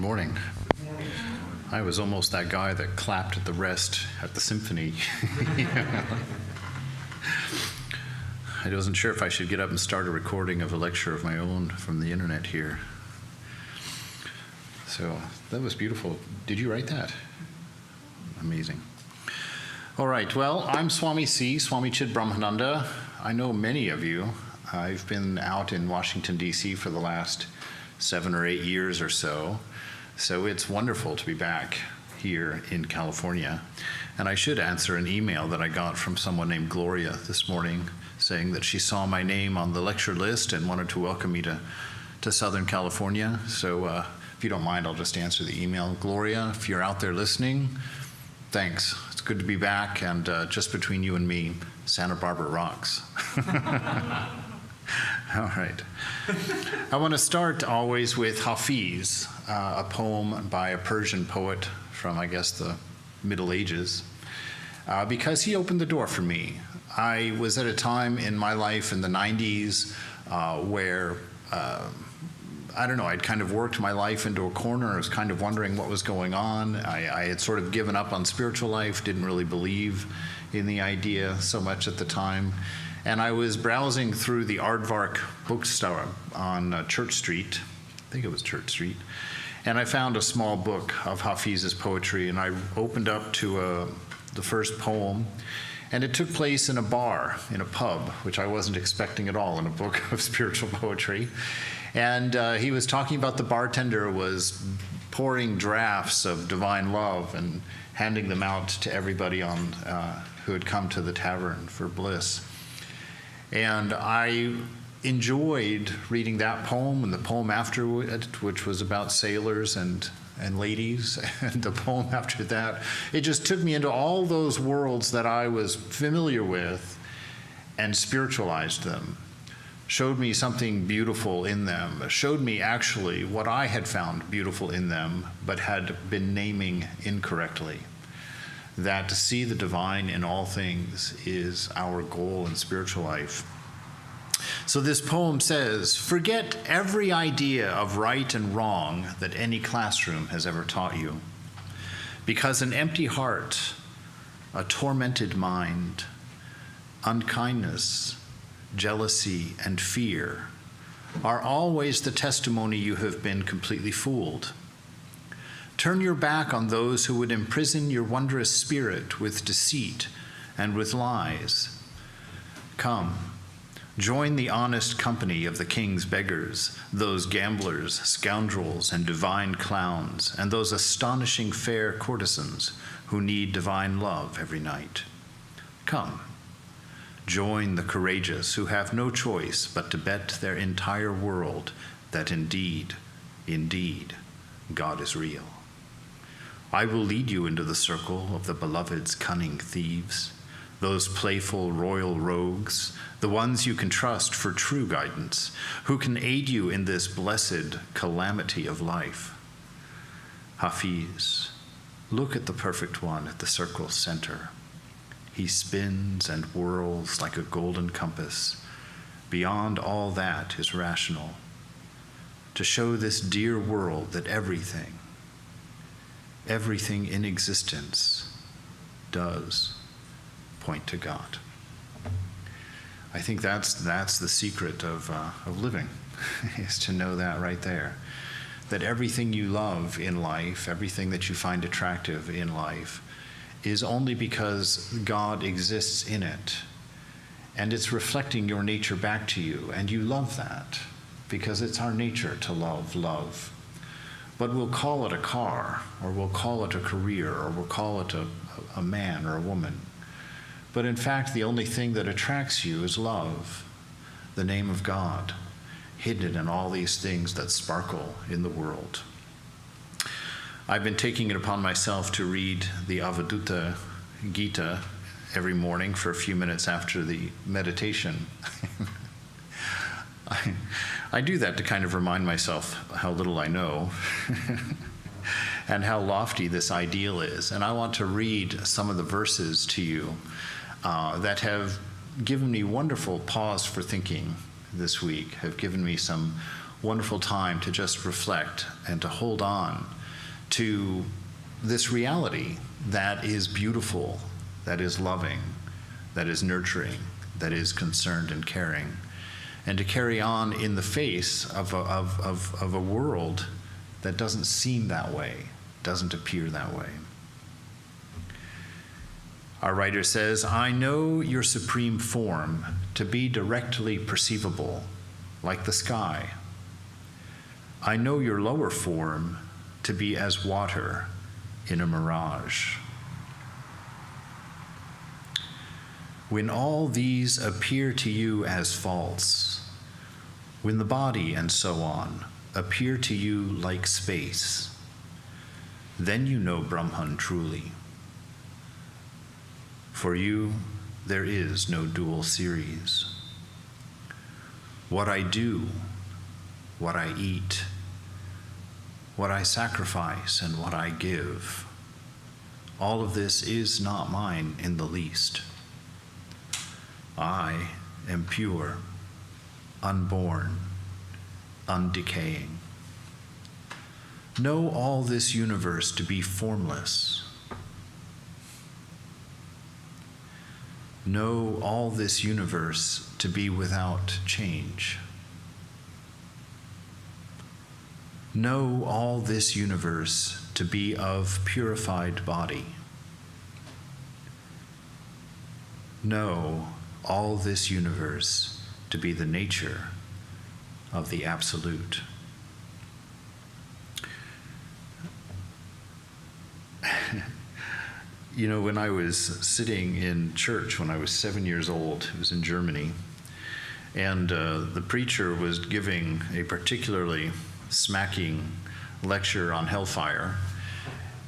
morning. I was almost that guy that clapped at the rest at the symphony. I wasn't sure if I should get up and start a recording of a lecture of my own from the internet here. So that was beautiful. Did you write that? Amazing. All right, well, I'm Swami Chidbrahmananda. I know many of you. I've been out in Washington, D.C. for the last 7 or 8 years or so. So it's wonderful to be back here in California. And I should answer an email that I got from someone named Gloria this morning saying that she saw my name on the lecture list and wanted to welcome me to Southern California. So if you don't mind, I'll just answer the email. Gloria, if you're out there listening, thanks. It's good to be back. And just between you and me, Santa Barbara rocks. All right. I want to start always with Hafiz, a poem by a Persian poet from, I guess, the Middle Ages, because he opened the door for me. I was at a time in my life in the 90s where, I don't know, I'd kind of worked my life into a corner. I was kind of wondering what was going on. I had sort of given up on spiritual life, didn't really believe in the idea so much at the time. And I was browsing through the Aardvark bookstore on Church Street. I think it was Church Street. And I found a small book of Hafiz's poetry, and I opened up to the first poem. And it took place in a bar, in a pub, which I wasn't expecting at all in a book of spiritual poetry. And he was talking about the bartender was pouring drafts of divine love and handing them out to everybody who had come to the tavern for bliss. And I enjoyed reading that poem and the poem after it, which was about sailors and ladies, and the poem after that. It just took me into all those worlds that I was familiar with and spiritualized them, showed me something beautiful in them, showed me actually what I had found beautiful in them but had been naming incorrectly. That to see the divine in all things is our goal in spiritual life. So this poem says, forget every idea of right and wrong that any classroom has ever taught you, because an empty heart, a tormented mind, unkindness, jealousy, and fear are always the testimony you have been completely fooled. Turn your back on those who would imprison your wondrous spirit with deceit and with lies. Come, join the honest company of the king's beggars, those gamblers, scoundrels, and divine clowns, and those astonishing fair courtesans who need divine love every night. Come, join the courageous who have no choice but to bet their entire world that indeed, God is real. I will lead you into the circle of the beloved's cunning thieves, those playful royal rogues, the ones you can trust for true guidance, who can aid you in this blessed calamity of life. Hafiz, look at the perfect one at the circle's center. He spins and whirls like a golden compass. Beyond all that is rational, to show this dear world that everything in existence does point to God. I think that's the secret of living, is to know that right there. That everything you love in life, everything that you find attractive in life, is only because God exists in it. And it's reflecting your nature back to you. And you love that, because it's our nature to love. But we'll call it a car, or we'll call it a career, or we'll call it a man or a woman. But in fact, the only thing that attracts you is love, the name of God, hidden in all these things that sparkle in the world. I've been taking it upon myself to read the Avadhuta Gita every morning for a few minutes after the meditation. I do that to kind of remind myself how little I know and how lofty this ideal is. And I want to read some of the verses to you that have given me wonderful pause for thinking this week, have given me some wonderful time to just reflect and to hold on to this reality that is beautiful, that is loving, that is nurturing, that is concerned and caring, and to carry on in the face of a world that doesn't seem that way, doesn't appear that way. Our writer says, I know your supreme form to be directly perceivable, like the sky. I know your lower form to be as water in a mirage. When all these appear to you as false, when the body and so on appear to you like space, then you know Brahman truly. For you, there is no dual series. What I do, what I eat, what I sacrifice, and what I give, all of this is not mine in the least. I am pure, unborn, undecaying. Know all this universe to be formless. Know all this universe to be without change. Know all this universe to be of purified body. Know all this universe to be the nature of the Absolute. You know, when I was sitting in church when I was 7 years old, it was in Germany, and the preacher was giving a particularly smacking lecture on hellfire,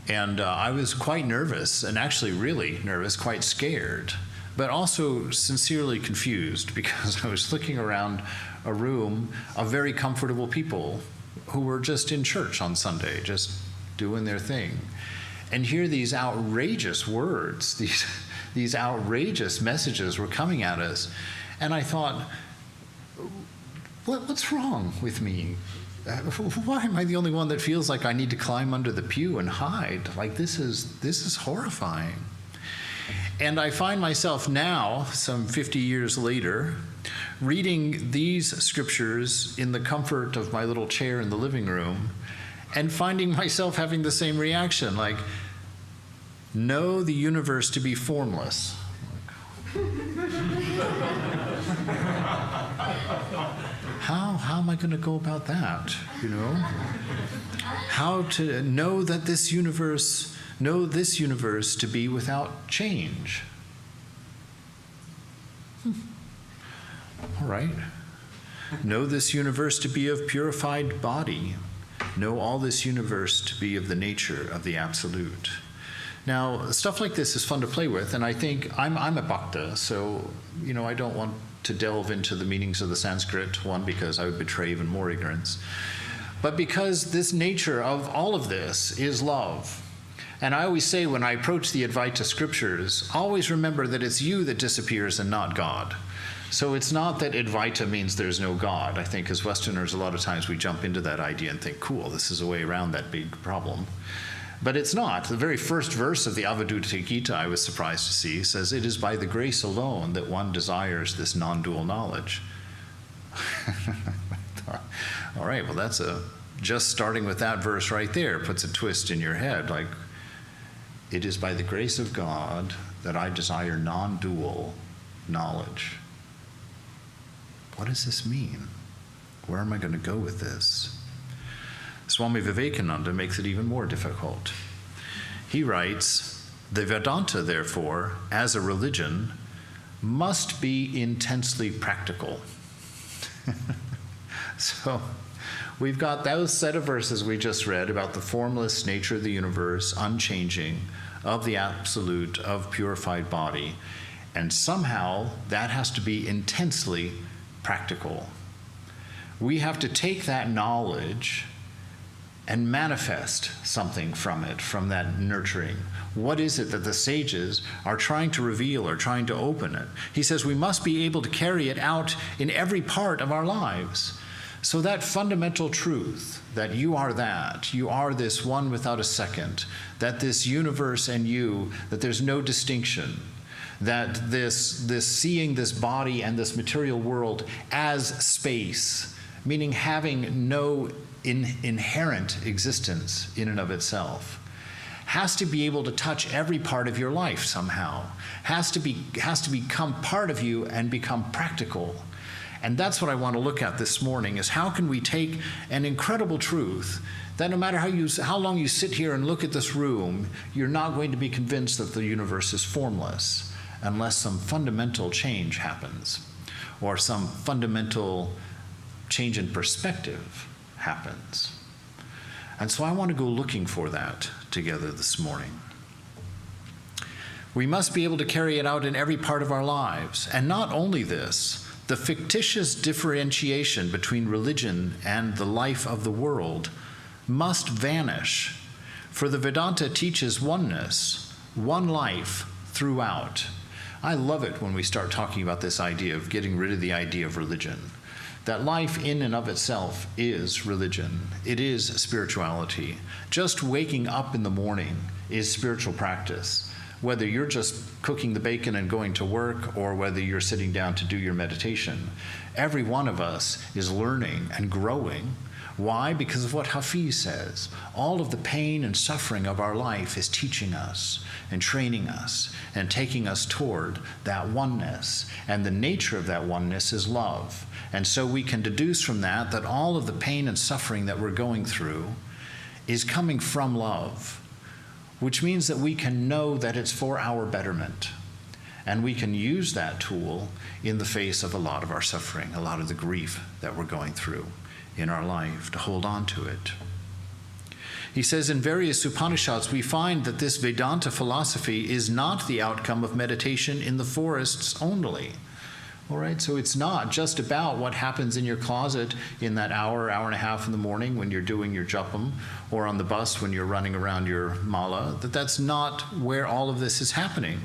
and I was quite nervous, and actually really nervous, quite scared, but also sincerely confused, because I was looking around a room of very comfortable people who were just in church on Sunday, just doing their thing. And here these outrageous words, these outrageous messages were coming at us. And I thought, what's wrong with me? Why am I the only one that feels like I need to climb under the pew and hide? Like, this is horrifying. And I find myself now, some 50 years later, reading these scriptures in the comfort of my little chair in the living room, and finding myself having the same reaction, like, know the universe to be formless. How am I going to go about that, you know? How to know that this universe to be without change. All right. Know this universe to be of purified body. Know all this universe to be of the nature of the Absolute. Now, stuff like this is fun to play with, and I think I'm a Bhakta, so, you know, I don't want to delve into the meanings of the Sanskrit, one, because I would betray even more ignorance, but because this nature of all of this is love. And I always say when I approach the Advaita scriptures, always remember that it's you that disappears and not God. So it's not that Advaita means there's no God. I think as Westerners, a lot of times we jump into that idea and think, cool, this is a way around that big problem. But it's not. The very first verse of the Avadhuta Gita, I was surprised to see, says, it is by the grace alone that one desires this non-dual knowledge. All right, well, that's just starting with that verse right there puts a twist in your head, like, it is by the grace of God that I desire non-dual knowledge. What does this mean? Where am I going to go with this? Swami Vivekananda makes it even more difficult. He writes, the Vedanta, therefore, as a religion, must be intensely practical. So we've got those set of verses we just read about the formless nature of the universe, unchanging, of the Absolute, of purified body, and somehow that has to be intensely practical. We have to take that knowledge and manifest something from it, from that nurturing. What is it that the sages are trying to reveal or trying to open it? He says we must be able to carry it out in every part of our lives. So that fundamental truth that you are this one without a second, that this universe and you, that there's no distinction, that this seeing this body and this material world as space, meaning having no inherent existence in and of itself, has to be able to touch every part of your life somehow, has to become part of you and become practical. And that's what I want to look at this morning, is how can we take an incredible truth that no matter how long you sit here and look at this room, you're not going to be convinced that the universe is formless unless some fundamental change happens or some fundamental change in perspective happens. And so I want to go looking for that together this morning. We must be able to carry it out in every part of our lives. And not only this, the fictitious differentiation between religion and the life of the world must vanish, for the Vedanta teaches oneness, one life throughout. I love it when we start talking about this idea of getting rid of the idea of religion. That life in and of itself is religion. It is spirituality. Just waking up in the morning is spiritual practice. Whether you're just cooking the bacon and going to work, or whether you're sitting down to do your meditation, every one of us is learning and growing. Why? Because of what Hafiz says. All of the pain and suffering of our life is teaching us and training us and taking us toward that oneness. And the nature of that oneness is love. And so we can deduce from that that all of the pain and suffering that we're going through is coming from love, which means that we can know that it's for our betterment. And we can use that tool in the face of a lot of our suffering, a lot of the grief that we're going through in our life, to hold on to it. He says in various Upanishads, we find that this Vedanta philosophy is not the outcome of meditation in the forests only. All right, so it's not just about what happens in your closet in that hour and a half in the morning when you're doing your japam, or on the bus when you're running around your mala. That's not where all of this is happening.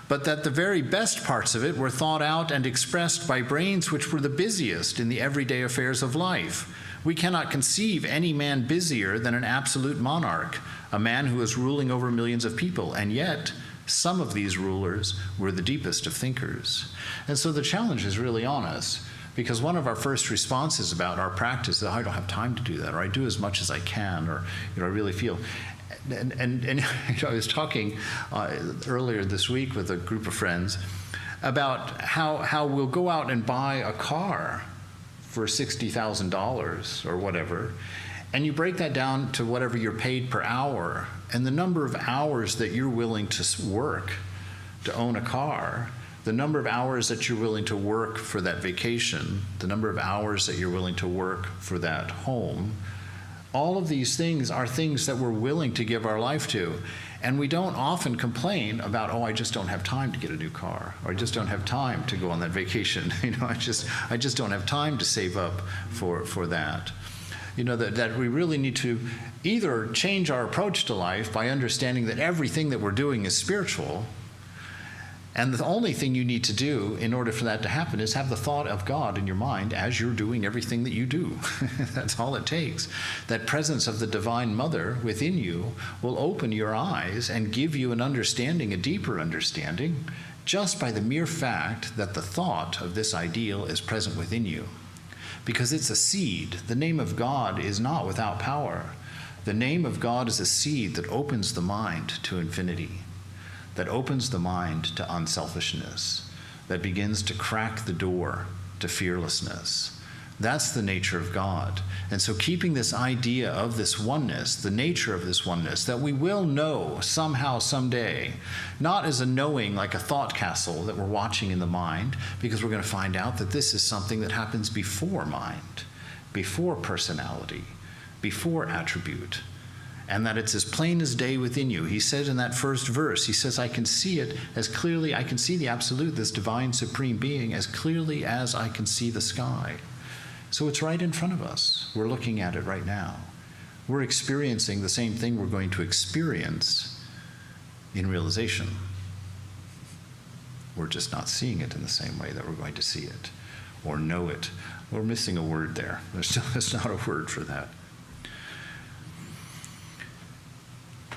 But that the very best parts of it were thought out and expressed by brains which were the busiest in the everyday affairs of life. We cannot conceive any man busier than an absolute monarch, a man who is ruling over millions of people, and yet some of these rulers were the deepest of thinkers. And so the challenge is really on us, because one of our first responses about our practice is, I don't have time to do that, or I do as much as I can, or I really feel. And I was talking earlier this week with a group of friends about how we'll go out and buy a car for $60,000 or whatever, and you break that down to whatever you're paid per hour, and the number of hours that you're willing to work to own a car, the number of hours that you're willing to work for that vacation, the number of hours that you're willing to work for that home, all of these things are things that we're willing to give our life to. And we don't often complain about, I just don't have time to get a new car, or I just don't have time to go on that vacation. I just don't have time to save up for that. That we really need to either change our approach to life by understanding that everything that we're doing is spiritual, and the only thing you need to do in order for that to happen is have the thought of God in your mind as you're doing everything that you do. That's all it takes. That presence of the Divine Mother within you will open your eyes and give you an understanding, a deeper understanding, just by the mere fact that the thought of this ideal is present within you. Because it's a seed. The name of God is not without power. The name of God is a seed that opens the mind to infinity, that opens the mind to unselfishness, that begins to crack the door to fearlessness. That's the nature of God. And so keeping this idea of this oneness, the nature of this oneness, that we will know somehow, someday, not as a knowing like a thought castle that we're watching in the mind, because we're going to find out that this is something that happens before mind, before personality, before attribute, and that it's as plain as day within you. He says in that first verse, he says, I can see it as clearly, I can see the absolute, this divine supreme being, as clearly as I can see the sky. So it's right in front of us. We're looking at it right now. We're experiencing the same thing we're going to experience in realization. We're just not seeing it in the same way that we're going to see it or know it We're missing a word there. There's not a word for that.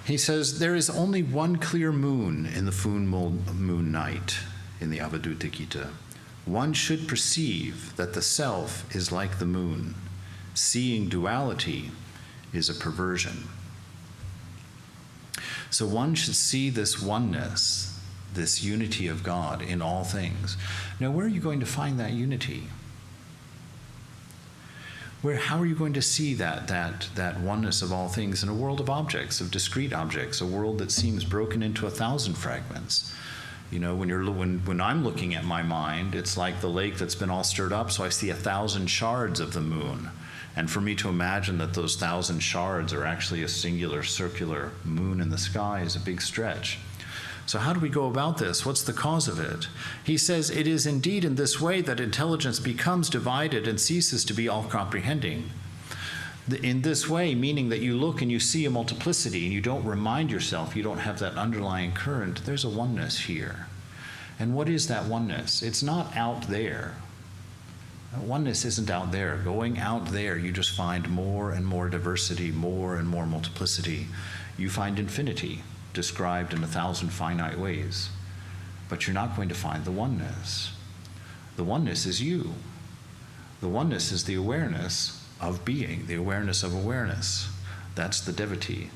He says, there is only one clear moon in the full moon night in the Avadhuta Gita. One should perceive that the self is like the moon. Seeing duality is a perversion. So one should see this oneness, this unity of God in all things. Now, where are you going to find that unity? How are you going to see that oneness of all things in a world of objects, of discrete objects, a world that seems broken into 1,000 fragments? You know, when I'm looking at my mind, it's like the lake that's been all stirred up, so I see 1,000 shards of the moon. And for me to imagine that those 1,000 shards are actually a singular circular moon in the sky is a big stretch. So how do we go about this? What's the cause of it? He says, it is indeed in this way that intelligence becomes divided and ceases to be all-comprehending. In this way, meaning that you look and you see a multiplicity and you don't remind yourself, you don't have that underlying current, there's a oneness here. And what is that oneness? It's not out there. Oneness isn't out there. Going out there, you just find more and more diversity, more and more multiplicity. You find infinity described in 1,000 finite ways. But you're not going to find the oneness. The oneness is you. The oneness is the awareness of being, the awareness of awareness. That's the devotee.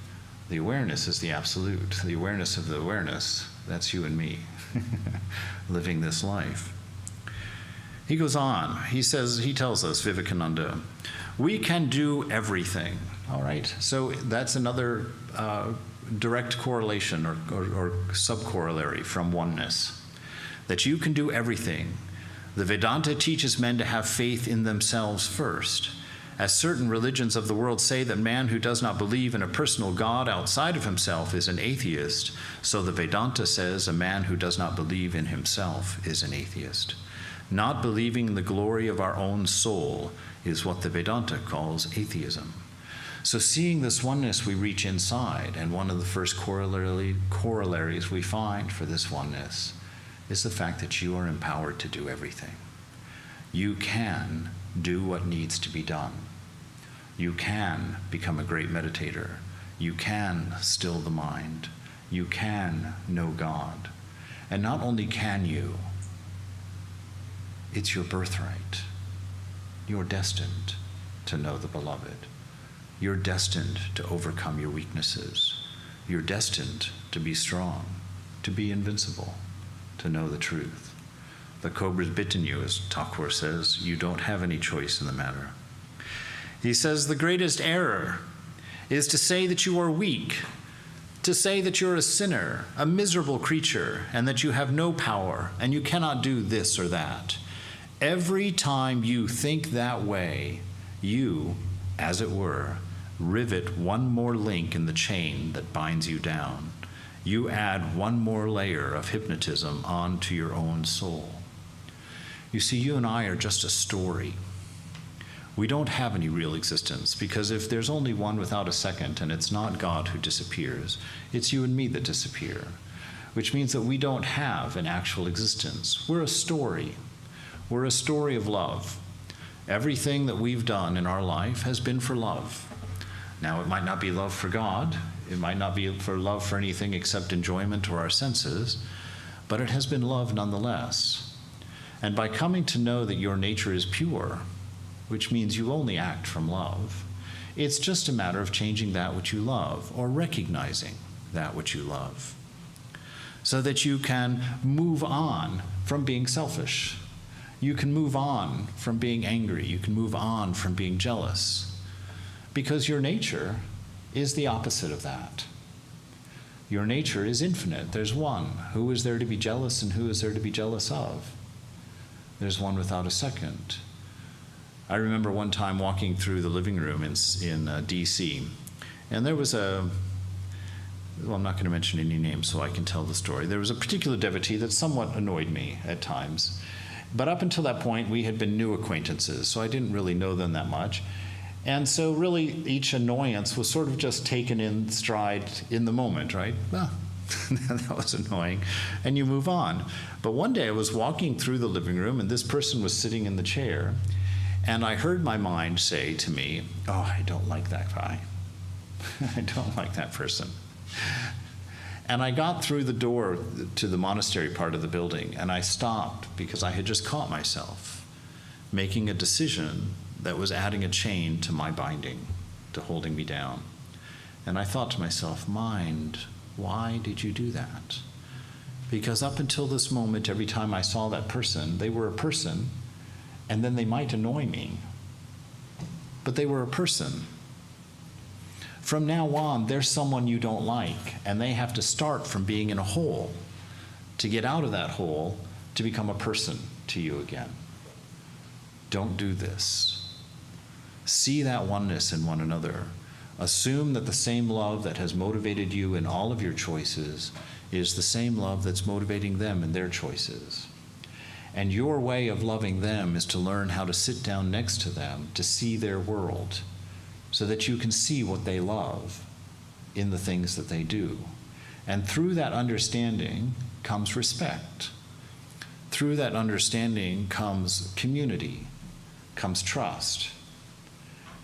The awareness is the absolute. The awareness of the awareness, that's you and me, living this life. He goes on. He tells us, Vivekananda, we can do everything. All right? So that's another direct correlation or subcorollary from oneness, that you can do everything. The Vedanta teaches men to have faith in themselves first. As certain religions of the world say that man who does not believe in a personal God outside of himself is an atheist, so the Vedanta says a man who does not believe in himself is an atheist. Not believing in the glory of our own soul is what the Vedanta calls atheism. So seeing this oneness, we reach inside, and one of the first corollaries we find for this oneness is the fact that you are empowered to do everything. You can do what needs to be done. You can become a great meditator. You can still the mind. You can know God. And not only can you, it's your birthright. You're destined to know the beloved. You're destined to overcome your weaknesses. You're destined to be strong, to be invincible, to know the truth. The cobra's bitten you, as Thakur says. You don't have any choice in the matter. He says the greatest error is to say that you are weak, to say that you're a sinner, a miserable creature, and that you have no power and you cannot do this or that. Every time you think that way, you, as it were, rivet one more link in the chain that binds you down. You add one more layer of hypnotism onto your own soul. You see, you and I are just a story. We don't have any real existence, because if there's only one without a second, and it's not God who disappears, it's you and me that disappear, which means that we don't have an actual existence. We're a story. We're a story of love. Everything that we've done in our life has been for love. Now, it might not be love for God. It might not be for love for anything except enjoyment or our senses, but it has been love nonetheless. And by coming to know that your nature is pure, which means you only act from love, it's just a matter of changing that which you love, or recognizing that which you love, so that you can move on from being selfish. You can move on from being angry. You can move on from being jealous, because your nature is the opposite of that. Your nature is infinite. There's one. Who is there to be jealous and who is there to be jealous of? There's one without a second. I remember one time walking through the living room in D.C., and there was well, I'm not going to mention any names so I can tell the story. There was a particular devotee that somewhat annoyed me at times. But up until that point, we had been new acquaintances, so I didn't really know them that much. And so really each annoyance was sort of just taken in stride in the moment, right? Well, that was annoying. And you move on. But one day I was walking through the living room, and this person was sitting in the chair, And I heard my mind say to me, oh, I don't like that guy. I don't like that person. And I got through the door to the monastery part of the building, and I stopped because I had just caught myself making a decision that was adding a chain to my binding, to holding me down. And I thought to myself, mind, why did you do that? Because up until this moment, every time I saw that person, they were a person, and then they might annoy me, but they were a person. From now on, there's someone you don't like, and they have to start from being in a hole to get out of that hole to become a person to you again. Don't do this. See that oneness in one another. Assume that the same love that has motivated you in all of your choices is the same love that's motivating them in their choices. And your way of loving them is to learn how to sit down next to them to see their world, so that you can see what they love in the things that they do. And through that understanding comes respect. Through that understanding comes community, comes trust.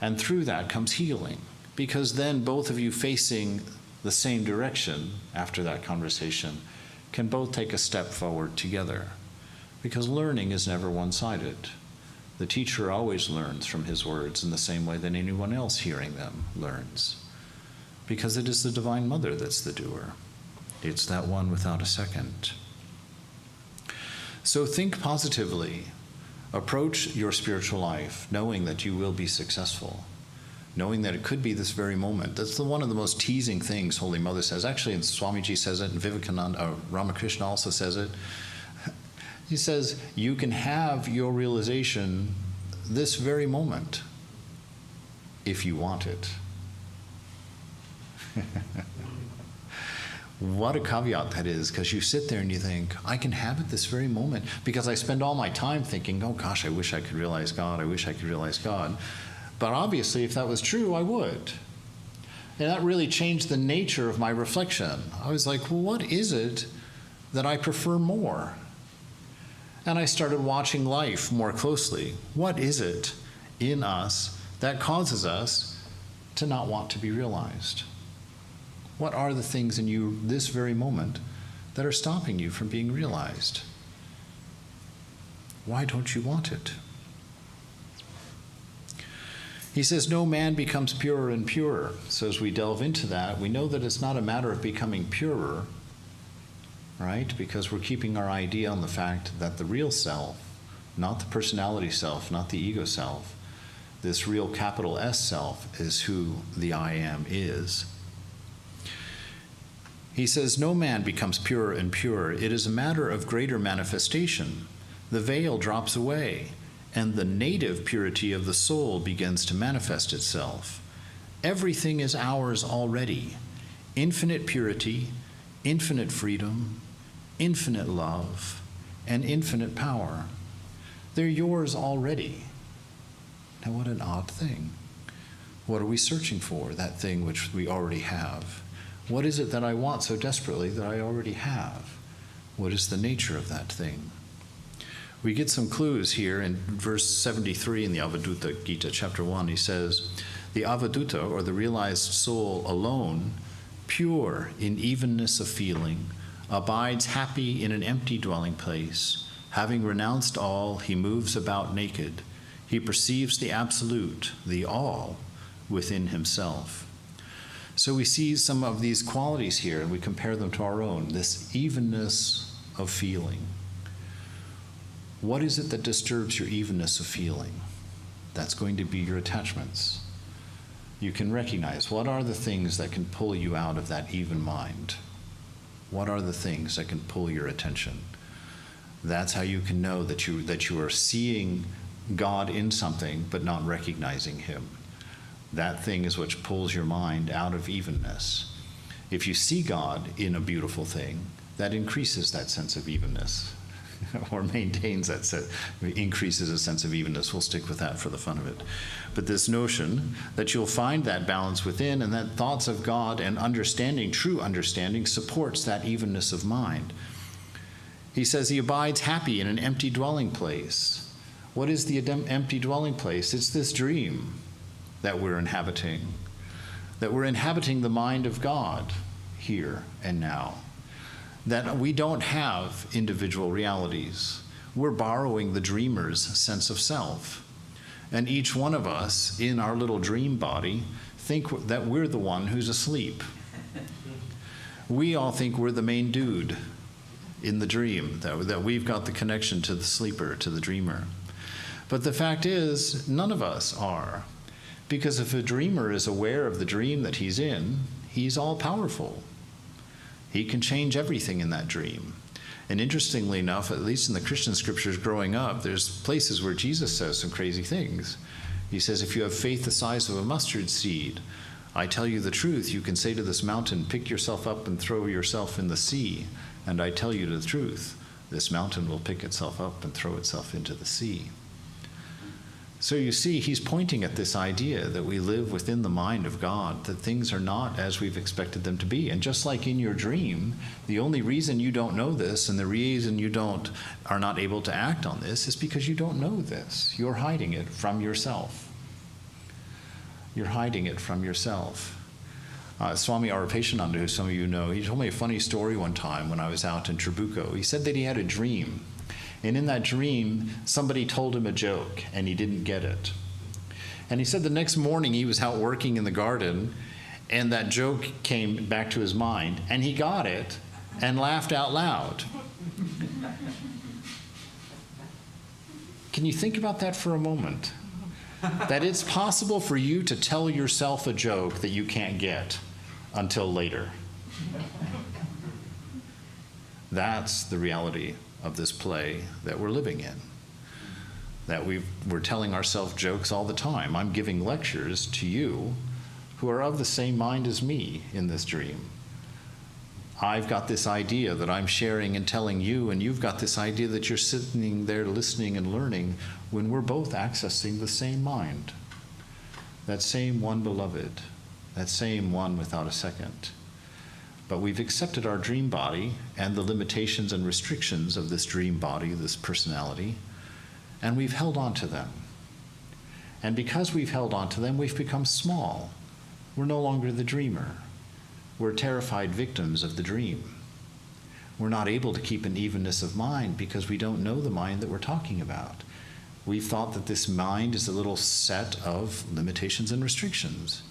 And through that comes healing, because then both of you facing the same direction after that conversation can both take a step forward together. Because learning is never one-sided. The teacher always learns from his words in the same way that anyone else hearing them learns. Because it is the Divine Mother that's the doer. It's that one without a second. So think positively. Approach your spiritual life knowing that you will be successful, knowing that it could be this very moment. That's one of the most teasing things Holy Mother says. Actually, and Swamiji says it, and Vivekananda, Ramakrishna also says it. He says, you can have your realization this very moment if you want it. What a caveat that is, because you sit there and you think, I can have it this very moment, because I spend all my time thinking, oh gosh, I wish I could realize God, I wish I could realize God. But obviously, if that was true, I would. And that really changed the nature of my reflection. I was like, well, what is it that I prefer more? And I started watching life more closely. What is it in us that causes us to not want to be realized? What are the things in you this very moment that are stopping you from being realized? Why don't you want it? He says, no man becomes purer and purer. So as we delve into that, we know that it's not a matter of becoming purer, right? Because we're keeping our idea on the fact that the real self, not the personality self, not the ego self, this real capital S self is who the I am is. He says, no man becomes purer and purer. It is a matter of greater manifestation. The veil drops away, and the native purity of the soul begins to manifest itself. Everything is ours already. Infinite purity, infinite freedom, infinite love, and infinite power. They're yours already. Now, what an odd thing. What are we searching for? That thing which we already have. What is it that I want so desperately that I already have? What is the nature of that thing? We get some clues here in verse 73 in the Avadhuta Gita, chapter 1. He says, the Avadhuta, or the realized soul alone, pure in evenness of feeling, abides happy in an empty dwelling place. Having renounced all, he moves about naked. He perceives the absolute, the all, within himself. So we see some of these qualities here, and we compare them to our own, this evenness of feeling. What is it that disturbs your evenness of feeling? That's going to be your attachments. You can recognize what are the things that can pull you out of that even mind. What are the things that can pull your attention? That's how you can know that you are seeing God in something but not recognizing him. That thing is what pulls your mind out of evenness. If you see God in a beautiful thing, that increases that sense of evenness, or maintains that sense, increases a sense of evenness. We'll stick with that for the fun of it. But this notion that you'll find that balance within, and that thoughts of God and understanding, true understanding, supports that evenness of mind. He says he abides happy in an empty dwelling place. What is the empty dwelling place? It's this dream that we're inhabiting, that we're inhabiting the mind of God here and now, that we don't have individual realities. We're borrowing the dreamer's sense of self. And each one of us in our little dream body think that we're the one who's asleep. We all think we're the main dude in the dream, that we've got the connection to the sleeper, to the dreamer. But the fact is, none of us are. Because if a dreamer is aware of the dream that he's in, he's all powerful. He can change everything in that dream. And interestingly enough, at least in the Christian scriptures growing up, there's places where Jesus says some crazy things. He says, if you have faith the size of a mustard seed, I tell you the truth, you can say to this mountain, pick yourself up and throw yourself in the sea. And I tell you the truth, this mountain will pick itself up and throw itself into the sea. So you see, he's pointing at this idea that we live within the mind of God, that things are not as we've expected them to be. And just like in your dream, the only reason you don't know this and the reason you are not able to act on this is because you don't know this. You're hiding it from yourself. You're hiding it from yourself. Swami Arapeshananda, who some of you know, he told me a funny story one time when I was out in Trabuco. He said that he had a dream. And in that dream, somebody told him a joke, and he didn't get it. And he said the next morning he was out working in the garden, and that joke came back to his mind, and he got it and laughed out loud. Can you think about that for a moment? That it's possible for you to tell yourself a joke that you can't get until later. That's the reality of this play that we're living in. That we're telling ourselves jokes all the time. I'm giving lectures to you who are of the same mind as me in this dream. I've got this idea that I'm sharing and telling you, and you've got this idea that you're sitting there listening and learning when we're both accessing the same mind. That same one beloved, that same one without a second. But we've accepted our dream body and the limitations and restrictions of this dream body, this personality, and we've held on to them. And because we've held on to them, we've become small. We're no longer the dreamer. We're terrified victims of the dream. We're not able to keep an evenness of mind because we don't know the mind that we're talking about. We've thought that this mind is a little set of limitations and restrictions.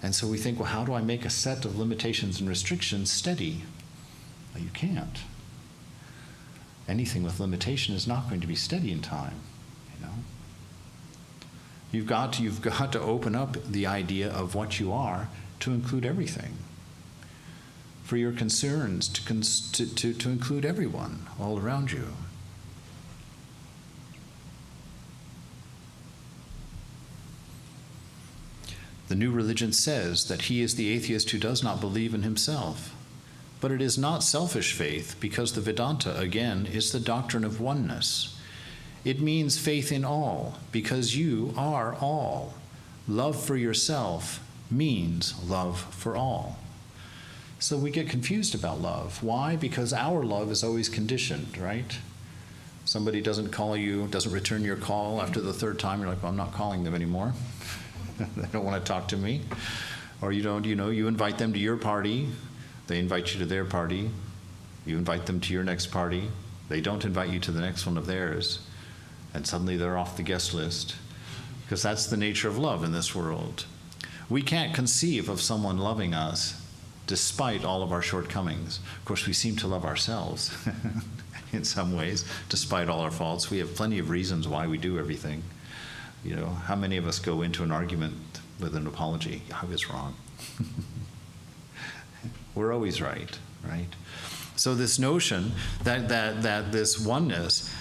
And so we think, well, how do I make a set of limitations and restrictions steady? Well, you can't. Anything with limitation is not going to be steady in time, you know. You've got to open up the idea of what you are to include everything. For your concerns to include everyone all around you. The new religion says that he is the atheist who does not believe in himself. But it is not selfish faith, because the Vedanta, again, is the doctrine of oneness. It means faith in all, because you are all. Love for yourself means love for all. So we get confused about love. Why? Because our love is always conditioned, right? Somebody doesn't call you, doesn't return your call after the third time, you're like, well, I'm not calling them anymore. They don't want to talk to me. Or you don't, you invite them to your party, they invite you to their party, you invite them to your next party, they don't invite you to the next one of theirs, and suddenly they're off the guest list. Because that's the nature of love in this world. We can't conceive of someone loving us despite all of our shortcomings. Of course, we seem to love ourselves in some ways, despite all our faults. We have plenty of reasons why we do everything. How many of us go into an argument with an apology? I was wrong. We're always right? So this notion that this oneness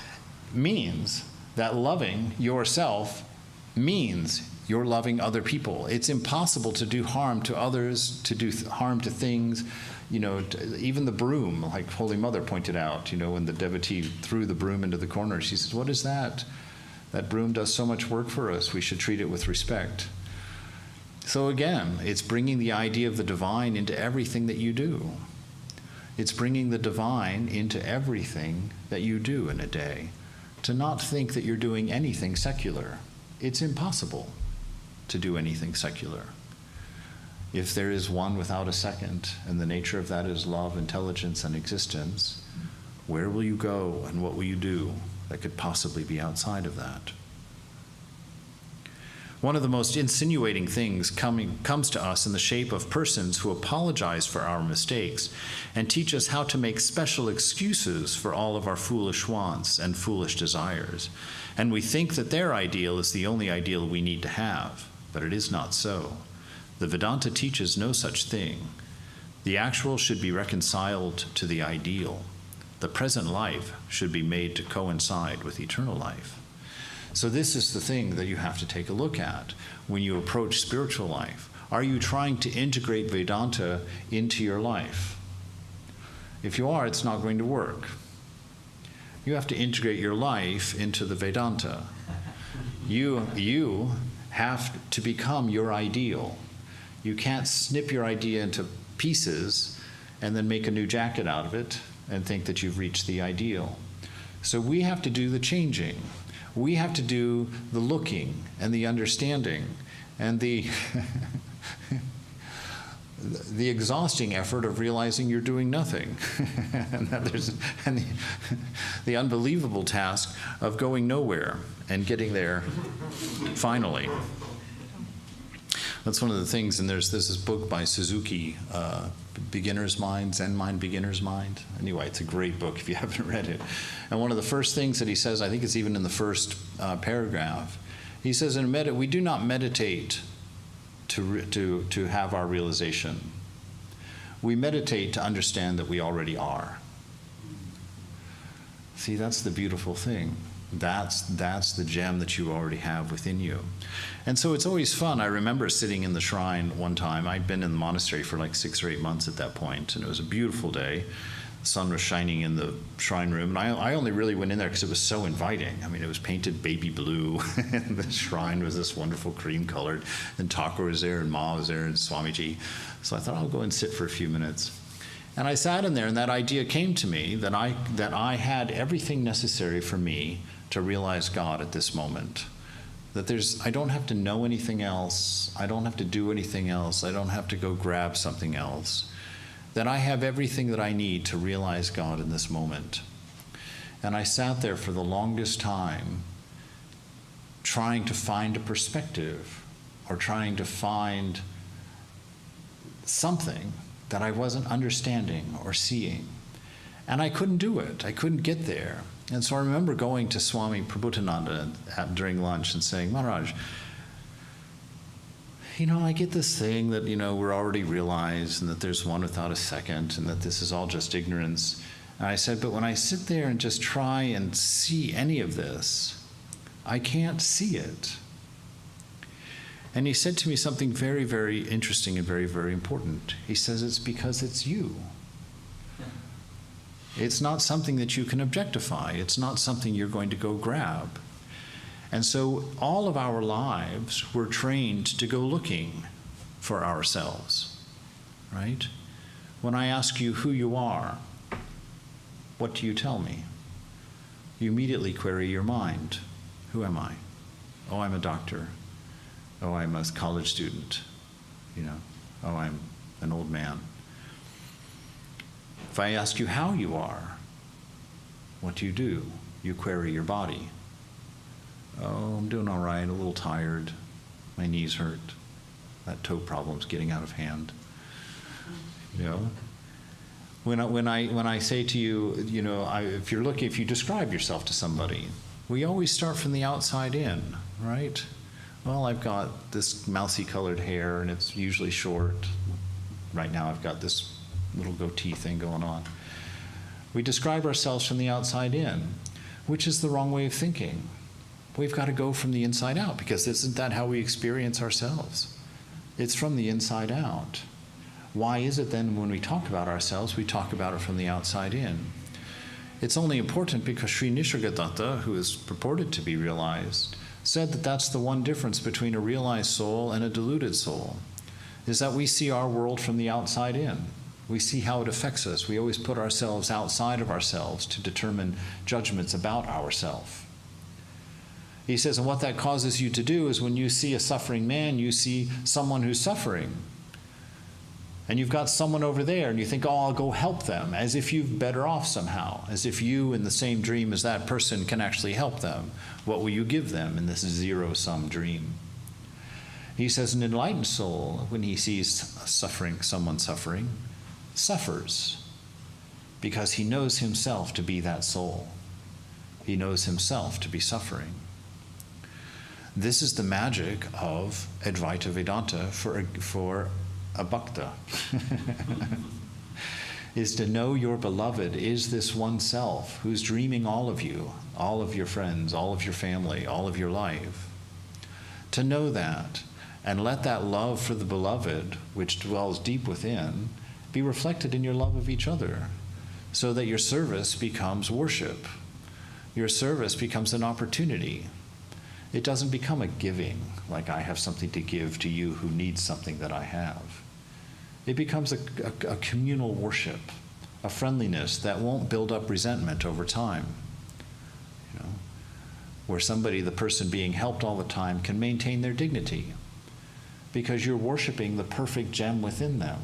means that loving yourself means you're loving other people. It's impossible to do harm to others, to do harm to things. Even the broom, like Holy Mother pointed out, when the devotee threw the broom into the corner, she says, what is that? That broom does so much work for us. We should treat it with respect. So again, it's bringing the idea of the divine into everything that you do. It's bringing the divine into everything that you do in a day. to not think that you're doing anything secular. It's impossible to do anything secular. If there is one without a second, and the nature of that is love, intelligence, and existence, where will you go and what will you do that could possibly be outside of that? One of the most insinuating things comes to us in the shape of persons who apologize for our mistakes and teach us how to make special excuses for all of our foolish wants and foolish desires. And we think that their ideal is the only ideal we need to have, but it is not so. The Vedanta teaches no such thing. The actual should be reconciled to the ideal. The present life should be made to coincide with eternal life. So this is the thing that you have to take a look at when you approach spiritual life. Are you trying to integrate Vedanta into your life? If you are, it's not going to work. You have to integrate your life into the Vedanta. You have to become your ideal. You can't snip your idea into pieces and then make a new jacket out of it and think that you've reached the ideal. So we have to do the changing. We have to do the looking and the understanding and the the exhausting effort of realizing you're doing nothing. and the unbelievable task of going nowhere and getting there finally. That's one of the things, and there's this book by Suzuki, Beginner's Mind, Zen Mind, Beginner's Mind. Anyway, it's a great book if you haven't read it. And one of the first things that he says, I think it's even in the first paragraph, he says, we do not meditate to have our realization. We meditate to understand that we already are. See, that's the beautiful thing. That's the gem that you already have within you. And so it's always fun. I remember sitting in the shrine one time. I'd been in the monastery for like 6 or 8 months at that point, and it was a beautiful day. The sun was shining in the shrine room, and I only really went in there because it was so inviting. I mean, it was painted baby blue, and the shrine was this wonderful cream colored, and Thakur was there, and Ma was there, and Swamiji. So I thought, I'll go and sit for a few minutes. And I sat in there, and that idea came to me that I had everything necessary for me to realize God at this moment. That I don't have to know anything else. I don't have to do anything else. I don't have to go grab something else. That I have everything that I need to realize God in this moment. And I sat there for the longest time trying to find a perspective or trying to find something that I wasn't understanding or seeing. And I couldn't do it. I couldn't get there. And so I remember going to Swami Prabhupada during lunch and saying, Maharaj, I get this thing that, we're already realized and that there's one without a second and that this is all just ignorance. And I said, but when I sit there and just try and see any of this, I can't see it. And he said to me something very, very interesting and very, very important. He says, it's because it's you. It's not something that you can objectify. It's not something you're going to go grab. And so all of our lives, we're trained to go looking for ourselves, right? When I ask you who you are, what do you tell me? You immediately query your mind. Who am I? Oh, I'm a doctor. Oh, I'm a college student. Oh, I'm an old man. If I ask you how you are, what do? You query your body. Oh, I'm doing all right, a little tired. My knees hurt. That toe problem's getting out of hand. When I say to you, if you describe yourself to somebody, we always start from the outside in, right? Well, I've got this mousy colored hair and it's usually short. Right now I've got this little goatee thing going on. We describe ourselves from the outside in, which is the wrong way of thinking. We've got to go from the inside out, because isn't that how we experience ourselves? It's from the inside out. Why is it then when we talk about ourselves, we talk about it from the outside in? It's only important because Sri Nisargadatta, who is purported to be realized, said that that's the one difference between a realized soul and a deluded soul, is that we see our world from the outside in. We see how it affects us. We always put ourselves outside of ourselves to determine judgments about ourselves. He says, and what that causes you to do is when you see a suffering man, you see someone who's suffering. And you've got someone over there, and you think, oh, I'll go help them, as if you're better off somehow, as if you, in the same dream as that person, can actually help them. What will you give them in this zero-sum dream? He says, an enlightened soul, when he sees someone suffering, suffers, because he knows himself to be that soul. He knows himself to be suffering. This is the magic of Advaita Vedanta for a bhakta, is to know your beloved is this one self who's dreaming all of you, all of your friends, all of your family, all of your life. To know that, and let that love for the beloved, which dwells deep within, be reflected in your love of each other, so that your service becomes worship. Your service becomes an opportunity. It doesn't become a giving, like I have something to give to you who needs something that I have. It becomes a communal worship, a friendliness that won't build up resentment over time. You know, where somebody, the person being helped all the time, can maintain their dignity, because you're worshiping the perfect gem within them,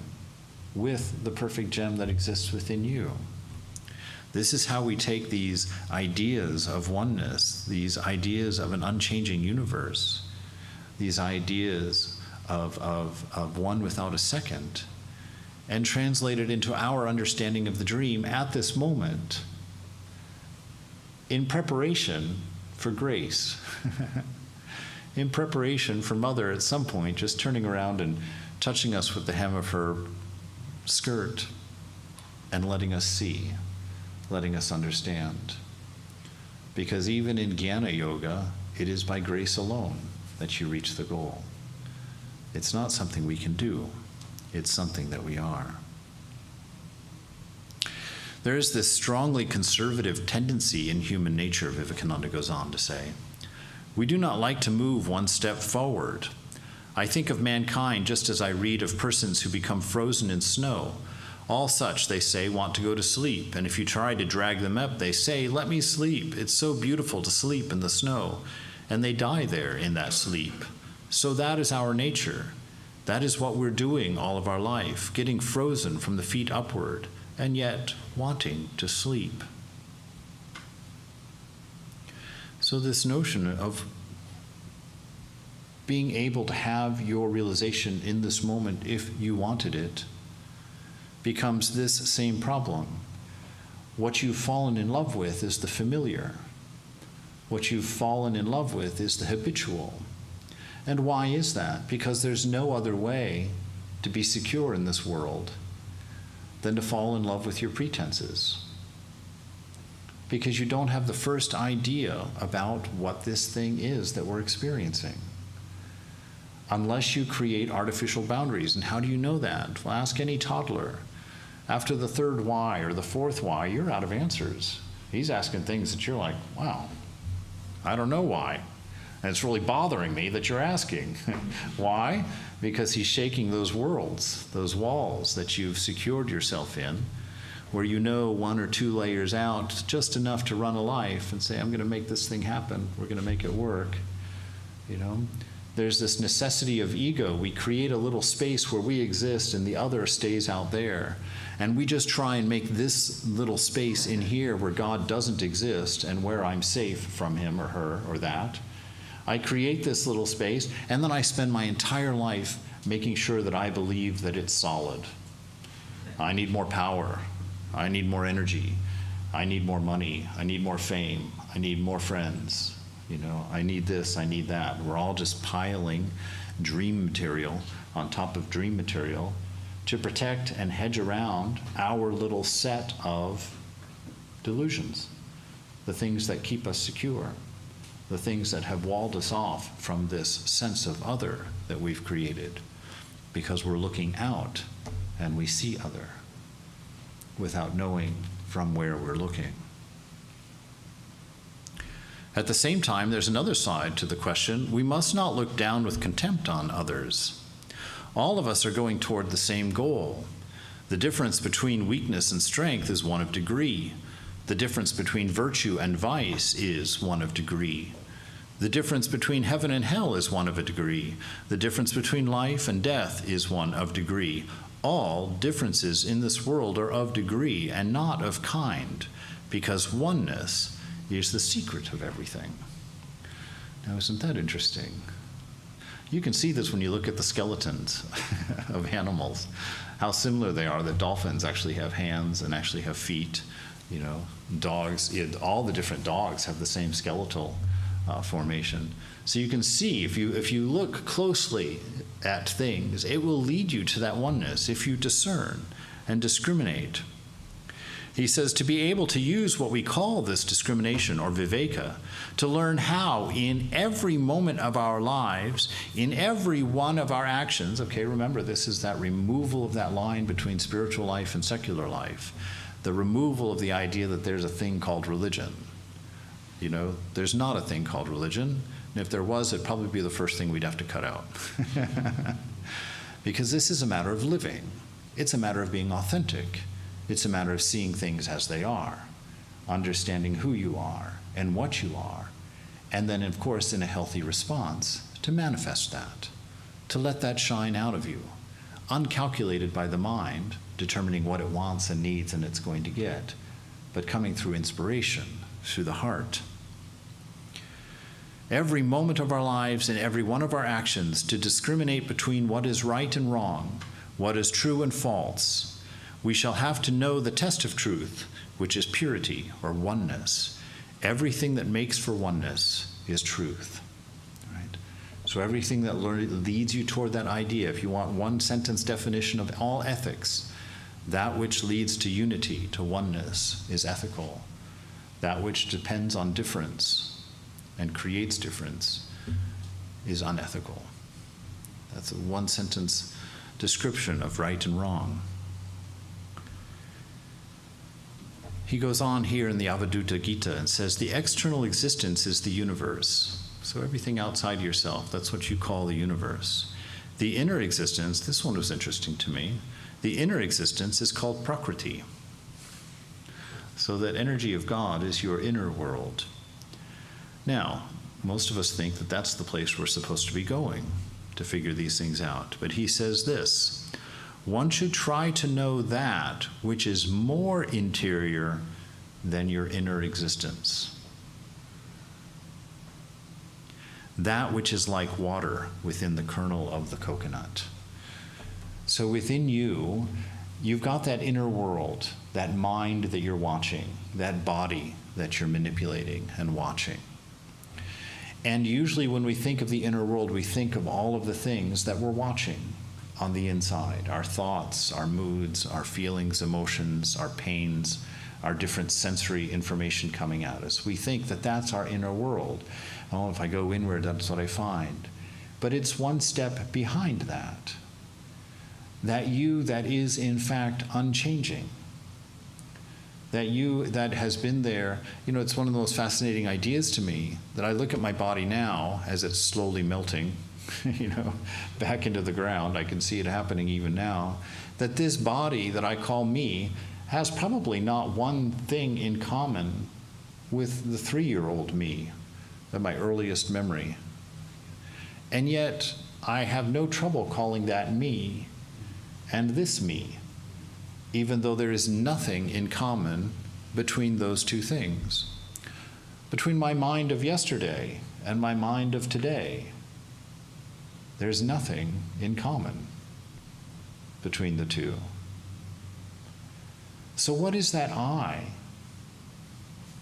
with the perfect gem that exists within you. This is how we take these ideas of oneness, these ideas of an unchanging universe, these ideas of one without a second, and translate it into our understanding of the dream at this moment, in preparation for grace, in preparation for Mother at some point just turning around and touching us with the hem of her skirt and letting us see, letting us understand. Because even in Jnana Yoga, it is by grace alone that you reach the goal. It's not something we can do. It's something that we are. There is this strongly conservative tendency in human nature, Vivekananda goes on to say. We do not like to move one step forward. I think of mankind just as I read of persons who become frozen in snow. All such, they say, want to go to sleep, and if you try to drag them up, they say, let me sleep. It's so beautiful to sleep in the snow. And they die there in that sleep. So that is our nature. That is what we're doing all of our life, getting frozen from the feet upward, and yet wanting to sleep. So this notion of being able to have your realization in this moment, if you wanted it, becomes this same problem. What you've fallen in love with is the familiar. What you've fallen in love with is the habitual. And why is that? Because there's no other way to be secure in this world than to fall in love with your pretenses. Because you don't have the first idea about what this thing is that we're experiencing. Unless you create artificial boundaries. And how do you know that? Well, ask any toddler. After the third why or the fourth why, you're out of answers. He's asking things that you're like, wow, I don't know why. And it's really bothering me that you're asking. Why? Because he's shaking those worlds, those walls that you've secured yourself in, where you know one or two layers out, just enough to run a life and say, I'm going to make this thing happen. We're going to make it work. You know? There's this necessity of ego. We create a little space where we exist and the other stays out there. And we just try and make this little space in here where God doesn't exist and where I'm safe from him or her or that. I create this little space, and then I spend my entire life making sure that I believe that it's solid. I need more power. I need more energy. I need more money. I need more fame. I need more friends. You know, I need this, I need that. We're all just piling dream material on top of dream material to protect and hedge around our little set of delusions, the things that keep us secure, the things that have walled us off from this sense of other that we've created, because we're looking out and we see other without knowing from where we're looking. At the same time, there's another side to the question. We must not look down with contempt on others. All of us are going toward the same goal. The difference between weakness and strength is one of degree. The difference between virtue and vice is one of degree. The difference between heaven and hell is one of a degree. The difference between life and death is one of degree. All differences in this world are of degree and not of kind, because oneness is the secret of everything. Now, isn't that interesting? You can see this when you look at the skeletons of animals, how similar they are, that dolphins actually have hands and actually have feet. You know, dogs, all the different dogs have the same skeletal formation. So you can see, if you look closely at things, it will lead you to that oneness if you discern and discriminate. He says to be able to use what we call this discrimination or viveka, to learn how in every moment of our lives, in every one of our actions, okay, remember this is that removal of that line between spiritual life and secular life, the removal of the idea that there's a thing called religion. You know, there's not a thing called religion, and if there was, it'd probably be the first thing we'd have to cut out. Because this is a matter of living. It's a matter of being authentic. It's a matter of seeing things as they are, understanding who you are and what you are, and then, of course, in a healthy response, to manifest that, to let that shine out of you, uncalculated by the mind, determining what it wants and needs and it's going to get, but coming through inspiration, through the heart. Every moment of our lives and every one of our actions to discriminate between what is right and wrong, what is true and false. We shall have to know the test of truth, which is purity or oneness. Everything that makes for oneness is truth. Right? So everything that leads you toward that idea, if you want one sentence definition of all ethics, that which leads to unity, to oneness, is ethical. That which depends on difference and creates difference is unethical. That's a one sentence description of right and wrong. He goes on here in the Avadhuta Gita and says, the external existence is the universe. So everything outside yourself, that's what you call the universe. The inner existence, this one was interesting to me, the inner existence is called Prakriti. So that energy of God is your inner world. Now, most of us think that that's the place we're supposed to be going to figure these things out. But he says this, one should try to know that which is more interior than your inner existence. That which is like water within the kernel of the coconut. So within you, you've got that inner world, that mind that you're watching, that body that you're manipulating and watching. And usually when we think of the inner world, we think of all of the things that we're watching on the inside, our thoughts, our moods, our feelings, emotions, our pains, our different sensory information coming at us. We think that that's our inner world. Oh, if I go inward, that's what I find. But it's one step behind that. That you that is in fact unchanging. That you that has been there, you know, it's one of the most fascinating ideas to me that I look at my body now as it's slowly melting, you know, back into the ground. I can see it happening even now. That this body that I call me has probably not one thing in common with the 3-year-old me of my earliest memory. And yet I have no trouble calling that me and this me, even though there is nothing in common between those two things. Between my mind of yesterday and my mind of today, there's nothing in common between the two. So what is that I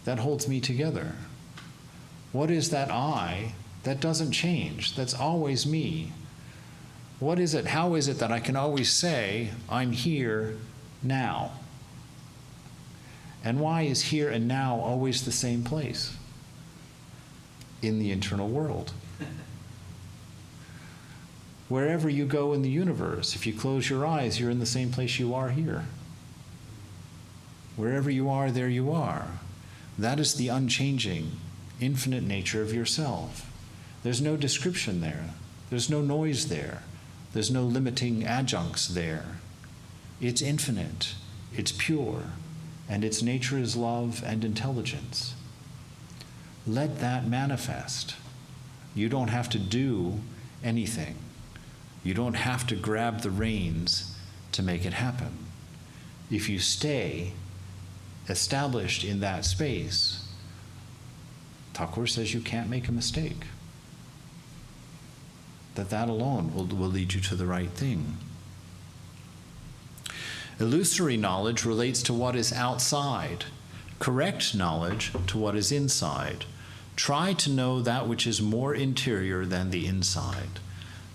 that holds me together? What is that I that doesn't change, that's always me? What is it, how is it that I can always say, I'm here now? And why is here and now always the same place? In the internal world. Wherever you go in the universe, if you close your eyes, you're in the same place you are here. Wherever you are, there you are. That is the unchanging, infinite nature of yourself. There's no description there. There's no noise there. There's no limiting adjuncts there. It's infinite, it's pure, and its nature is love and intelligence. Let that manifest. You don't have to do anything. You don't have to grab the reins to make it happen. If you stay established in that space, Thakur says you can't make a mistake. That alone will lead you to the right thing. Illusory knowledge relates to what is outside. Correct knowledge to what is inside. Try to know that which is more interior than the inside.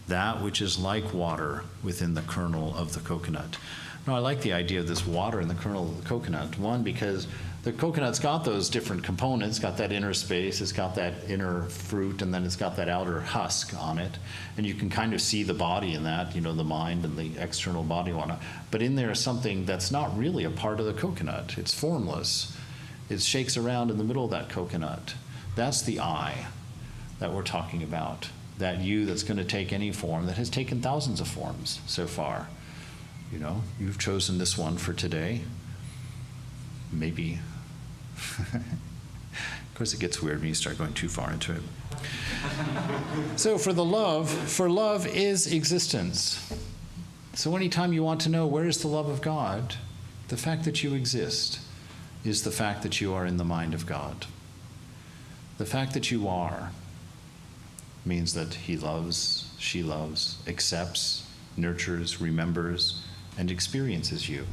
That which is like water within the kernel of the coconut. Now, I like the idea of this water in the kernel of the coconut. One, because the coconut's got those different components, got that inner space, it's got that inner fruit, and then it's got that outer husk on it. And you can kind of see the body in that, the mind and the external body. But in there is something that's not really a part of the coconut. It's formless. It shakes around in the middle of that coconut. That's the I that we're talking about. That you that's going to take any form, that has taken thousands of forms so far. You've chosen this one for today. Maybe. Of course, it gets weird when you start going too far into it. So for love is existence. So anytime you want to know where is the love of God, the fact that you exist is the fact that you are in the mind of God. The fact that you are means that he loves, she loves, accepts, nurtures, remembers, and experiences you.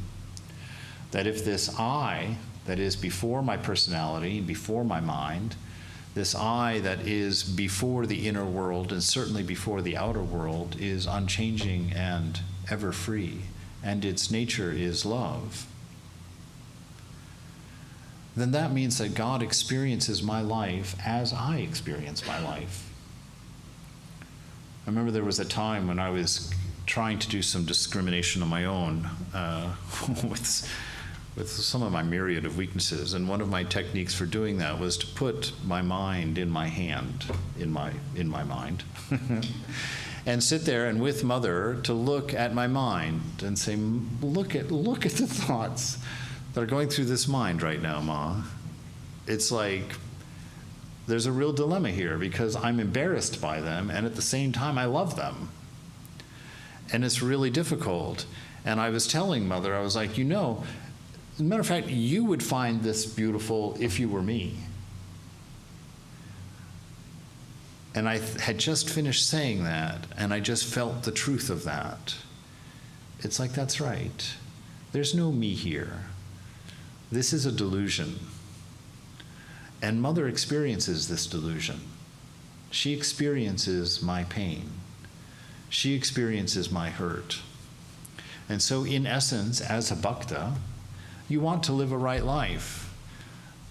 That if this I that is before my personality, before my mind, this I that is before the inner world and certainly before the outer world is unchanging and ever free, and its nature is love, then that means that God experiences my life as I experience my life. I remember there was a time when I was trying to do some discrimination on my own with some of my myriad of weaknesses, and one of my techniques for doing that was to put my mind in my hand, in my mind, and sit there and with Mother to look at my mind and say, look at the thoughts that are going through this mind right now, Ma. It's like there's a real dilemma here because I'm embarrassed by them, and at the same time I love them. And it's really difficult. And I was telling Mother, I was like, as a matter of fact, you would find this beautiful if you were me. And I had just finished saying that, and I just felt the truth of that. It's like, that's right. There's no me here. This is a delusion. And Mother experiences this delusion. She experiences my pain. She experiences my hurt. And so in essence, as a bhakta, you want to live a right life,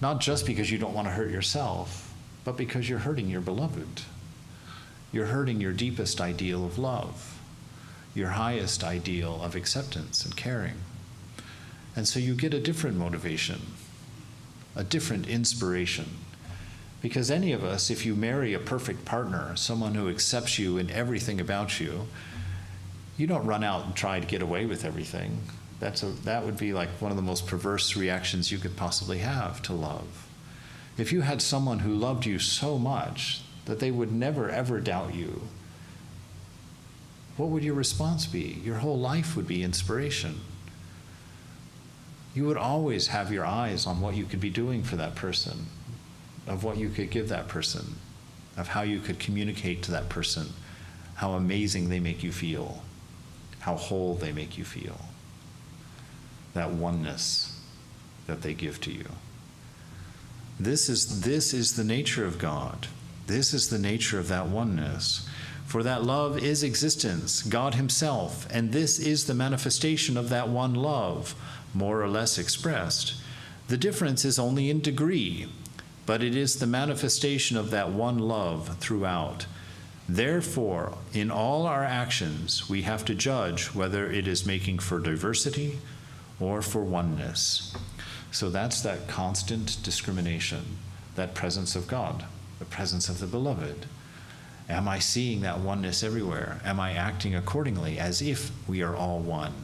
not just because you don't want to hurt yourself, but because you're hurting your beloved. You're hurting your deepest ideal of love, your highest ideal of acceptance and caring. And so you get a different motivation, a different inspiration. Because any of us, if you marry a perfect partner, someone who accepts you in everything about you, you don't run out and try to get away with everything. That would be like one of the most perverse reactions you could possibly have to love. If you had someone who loved you so much that they would never ever doubt you, what would your response be? Your whole life would be inspiration. You would always have your eyes on what you could be doing for that person, of what you could give that person, of how you could communicate to that person, how amazing they make you feel, how whole they make you feel, that oneness that they give to you. This is the nature of God. This is the nature of that oneness. For that love is existence, God himself, and this is the manifestation of that one love, more or less expressed. The difference is only in degree, but it is the manifestation of that one love throughout. Therefore, in all our actions, we have to judge whether it is making for diversity or for oneness. So that's that constant discrimination, that presence of God, the presence of the beloved. Am I seeing that oneness everywhere? Am I acting accordingly as if we are all one?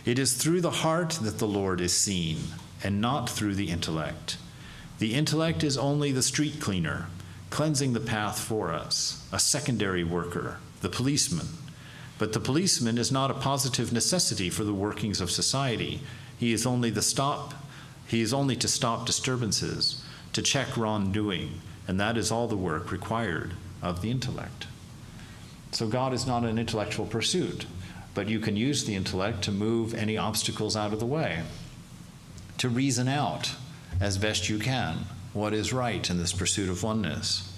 It is through the heart that the Lord is seen, and not through the intellect. The intellect is only the street cleaner, cleansing the path for us, a secondary worker, the policeman. But the policeman is not a positive necessity for the workings of society. He is only to stop disturbances, to check wrongdoing, and that is all the work required of the intellect. So God is not an intellectual pursuit, but you can use the intellect to move any obstacles out of the way, to reason out as best you can what is right in this pursuit of oneness.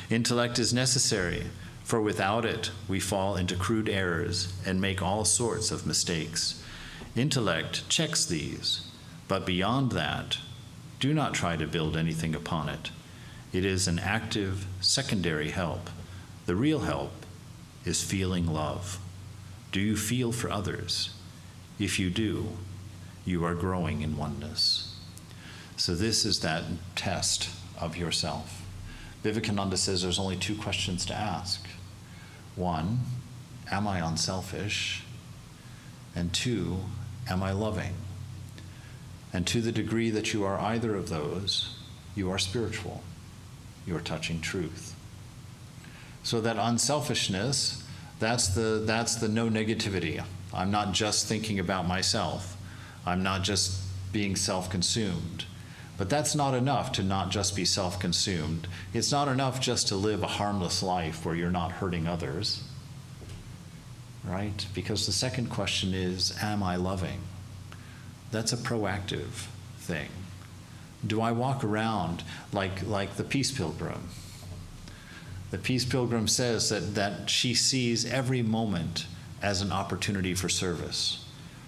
Intellect is necessary, for without it we fall into crude errors and make all sorts of mistakes. Intellect checks these, but beyond that, do not try to build anything upon it. It is an active, secondary help. The real help is feeling love. Do you feel for others? If you do, you are growing in oneness. So this is that test of yourself. Vivekananda says there's only 2 questions to ask. 1, am I unselfish? And 2, am I loving? And to the degree that you are either of those, you are spiritual. You are touching truth. So that unselfishness, that's the no negativity. I'm not just thinking about myself. I'm not just being self-consumed. But that's not enough to not just be self-consumed. It's not enough just to live a harmless life where you're not hurting others, right? Because the second question is, am I loving? That's a proactive thing. Do I walk around like the Peace Pilgrim? The Peace Pilgrim says that she sees every moment as an opportunity for service.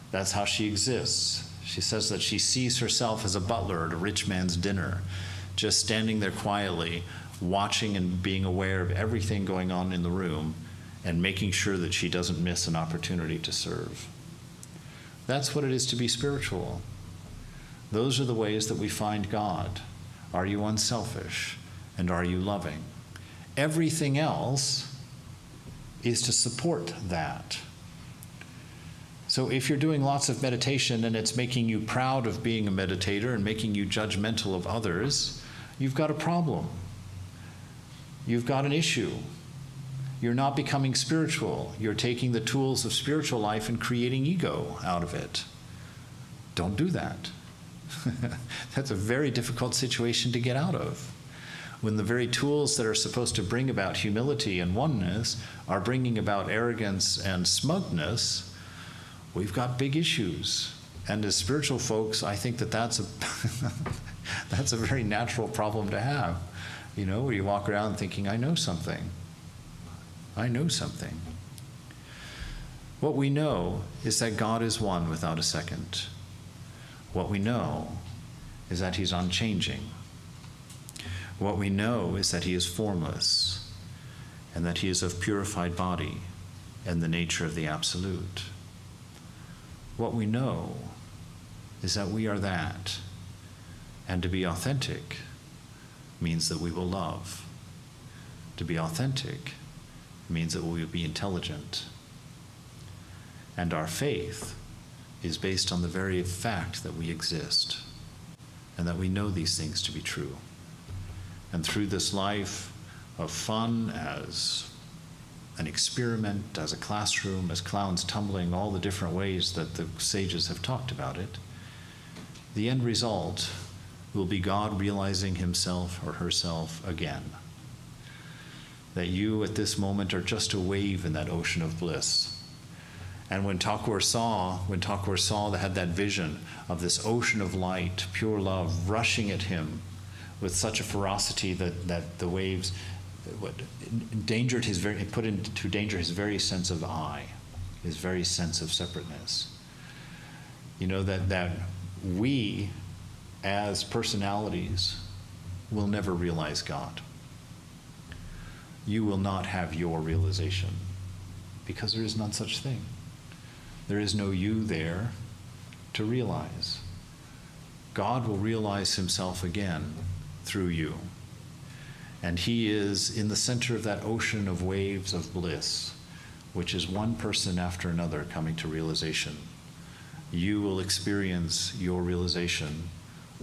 That's how she exists. She says that she sees herself as a butler at a rich man's dinner, just standing there quietly, watching and being aware of everything going on in the room and making sure that she doesn't miss an opportunity to serve. That's what it is to be spiritual. Those are the ways that we find God. Are you unselfish? And are you loving? Everything else is to support that. So if you're doing lots of meditation and it's making you proud of being a meditator and making you judgmental of others, you've got a problem. You've got an issue. You're not becoming spiritual. You're taking the tools of spiritual life and creating ego out of it. Don't do that. That's a very difficult situation to get out of. When the very tools that are supposed to bring about humility and oneness are bringing about arrogance and smugness, we've got big issues. And as spiritual folks, I think that's a very natural problem to have. You know, where you walk around thinking, I know something. I know something. What we know is that God is one without a second. What we know is that he's unchanging. What we know is that he is formless and that he is of purified body and the nature of the absolute. What we know is that we are that, and to be authentic means that we will love. To be authentic means that we will be intelligent. And our faith is based on the very fact that we exist and that we know these things to be true. And through this life of fun as an experiment, as a classroom, as clowns tumbling, all the different ways that the sages have talked about it, the end result will be God realizing himself or herself again. That you at this moment are just a wave in that ocean of bliss. And when Thakur saw that had that vision of this ocean of light, pure love, rushing at him with such a ferocity that the waves put into danger his very sense of I, his very sense of separateness. You know, that we as personalities will never realize God. You will not have your realization because there is none such thing. There is no you there to realize. God will realize himself again through you. And he is in the center of that ocean of waves of bliss, which is one person after another coming to realization. You will experience your realization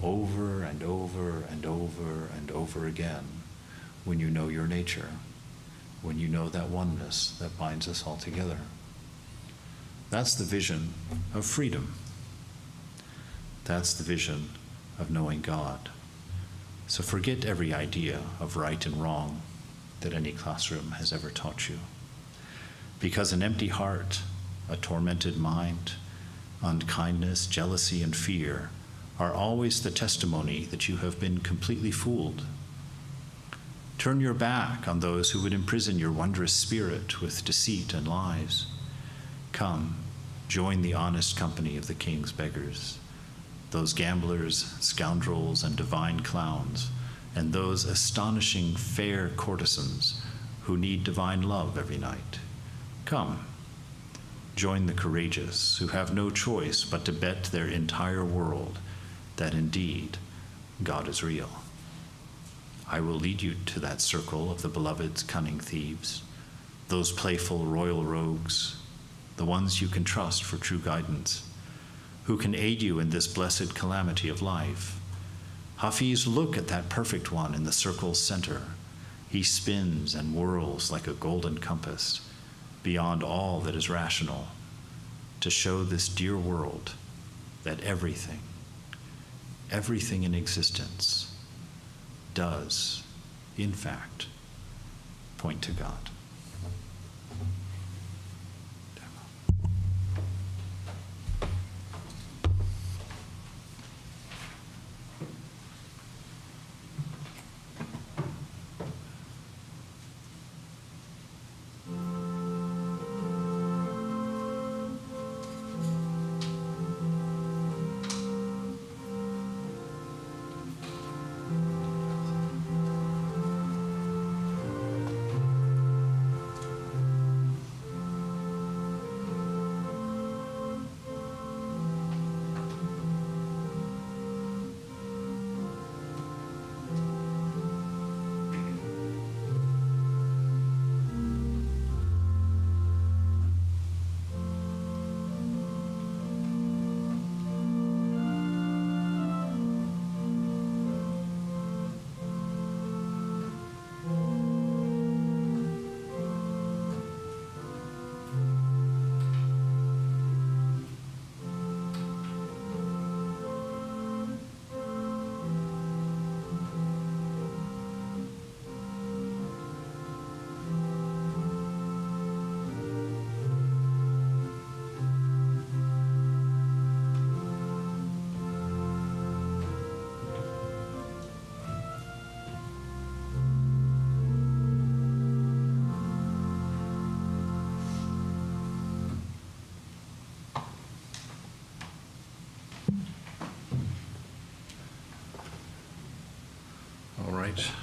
over and over and over and over again, when you know your nature, when you know that oneness that binds us all together. That's the vision of freedom. That's the vision of knowing God. So forget every idea of right and wrong that any classroom has ever taught you. Because an empty heart, a tormented mind, unkindness, jealousy, and fear are always the testimony that you have been completely fooled. Turn your back on those who would imprison your wondrous spirit with deceit and lies. Come, join the honest company of the king's beggars, those gamblers, scoundrels, and divine clowns, and those astonishing fair courtesans who need divine love every night. Come, join the courageous who have no choice but to bet their entire world that indeed God is real. I will lead you to that circle of the beloved's cunning thieves, those playful royal rogues, the ones you can trust for true guidance, who can aid you in this blessed calamity of life. Hafiz, look at that perfect one in the circle's center. He spins and whirls like a golden compass beyond all that is rational to show this dear world that everything in existence does, in fact, point to God.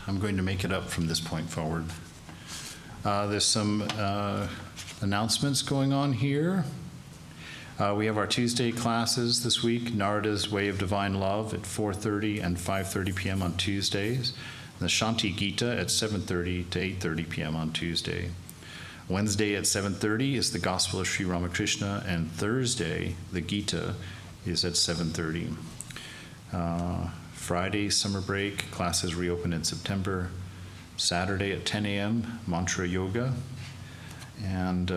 I'm going to make it up from this point forward. There's some announcements going on here. We have our Tuesday classes this week, Narada's Way of Divine Love at 4:30 and 5:30 p.m. on Tuesdays. The Shanti Gita at 7:30 to 8:30 p.m. on Tuesday. Wednesday at 7:30 is the Gospel of Sri Ramakrishna, and Thursday, the Gita is at 7:30. Friday, summer break, classes reopen in September. Saturday at 10 a.m., Mantra Yoga. And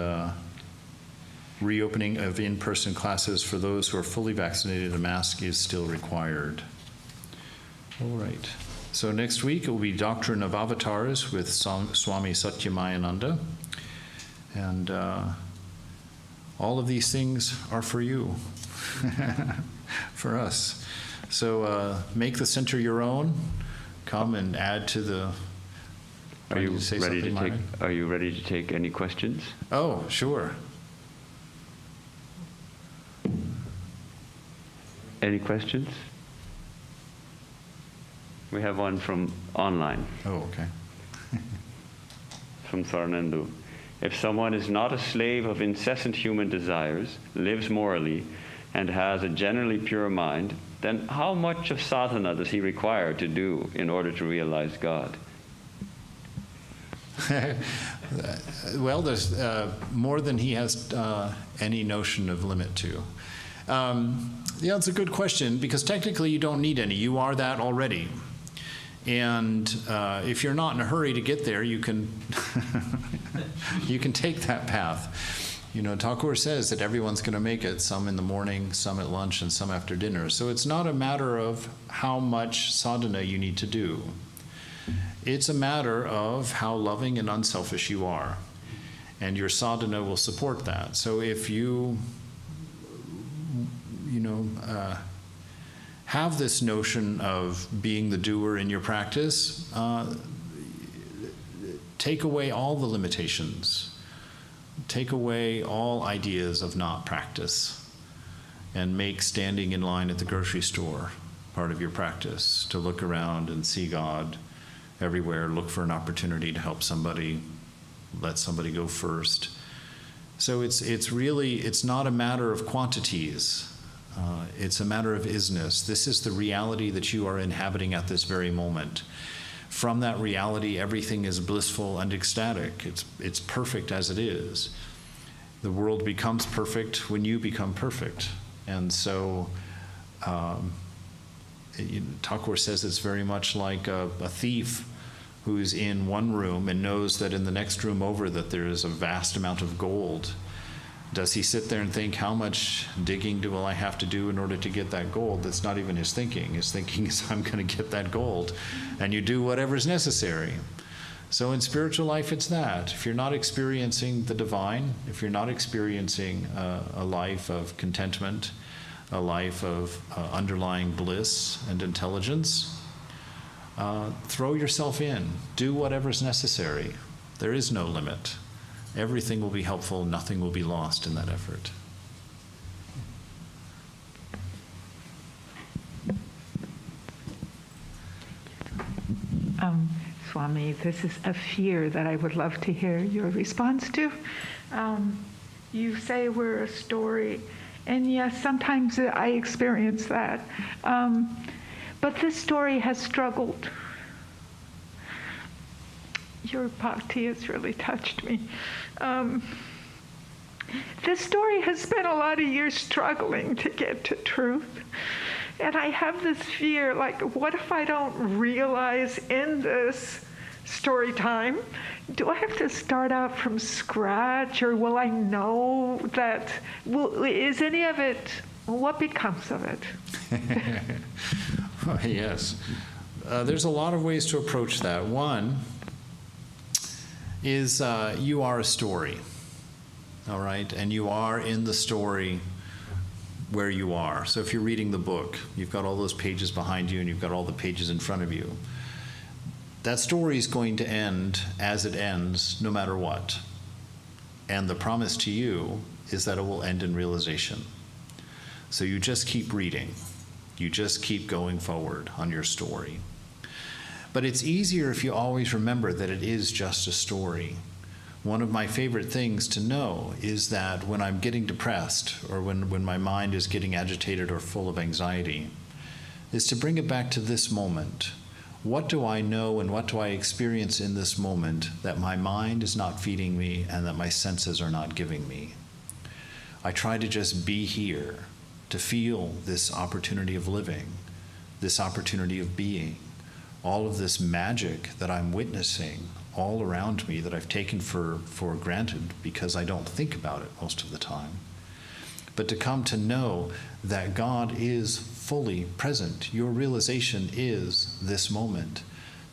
reopening of in-person classes for those who are fully vaccinated. A mask is still required. All right. So next week it will be Doctrine of Avatars with Swami Satyamayana. And all of these things are for you, for us. So make the center your own. Come and add to the. Are you ready to take any questions? Oh, sure. Any questions? We have one from online. Oh, okay. From Saranandu. If someone is not a slave of incessant human desires, lives morally, and has a generally pure mind, then how much of sadhana does he require to do in order to realize God? Well, there's more than he has any notion of limit to. Yeah, it's a good question, because technically you don't need any. You are that already. And if you're not in a hurry to get there, you can you can take that path. You know, Thakur says that everyone's going to make it, some in the morning, some at lunch, and some after dinner. So it's not a matter of how much sadhana you need to do. It's a matter of how loving and unselfish you are. And your sadhana will support that. So if you have this notion of being the doer in your practice, take away all the limitations. Take away all ideas of not practice and make standing in line at the grocery store part of your practice, to look around and see God everywhere, look for an opportunity to help somebody, let somebody go first. So it's not a matter of quantities. It's a matter of isness. This is the reality that you are inhabiting at this very moment. From that reality, everything is blissful and ecstatic. It's perfect as it is. The world becomes perfect when you become perfect. And so Thakur says it's very much like a thief who's in one room and knows that in the next room over that there is a vast amount of gold. Does he sit there and think, how much digging will I have to do in order to get that gold? That's not even his thinking. His thinking is, I'm going to get that gold. And you do whatever's necessary. So in spiritual life, it's that. If you're not experiencing the divine, if you're not experiencing a life of contentment, a life of underlying bliss and intelligence, throw yourself in. Do whatever's necessary. There is no limit. Everything will be helpful. Nothing will be lost in that effort. Swami, this is a fear that I would love to hear your response to. You say we're a story, and yes, sometimes I experience that. But this story has struggled. Your bhakti has really touched me. This story has spent a lot of years struggling to get to truth. And I have this fear, like, what if I don't realize in this story time? Do I have to start out from scratch, or will I know that, is any of it, what becomes of it? Oh, yes. There's a lot of ways to approach that. One is you are a story, all right? And you are in the story where you are. So if you're reading the book, you've got all those pages behind you and you've got all the pages in front of you. That story is going to end as it ends, no matter what. And the promise to you is that it will end in realization. So you just keep reading. You just keep going forward on your story. But it's easier if you always remember that it is just a story. One of my favorite things to know is that when I'm getting depressed, or when my mind is getting agitated or full of anxiety, is to bring it back to this moment. What do I know and what do I experience in this moment that my mind is not feeding me and that my senses are not giving me? I try to just be here, to feel this opportunity of living, this opportunity of being, all of this magic that I'm witnessing all around me that I've taken for granted because I don't think about it most of the time. But to come to know that God is fully present. Your realization is this moment.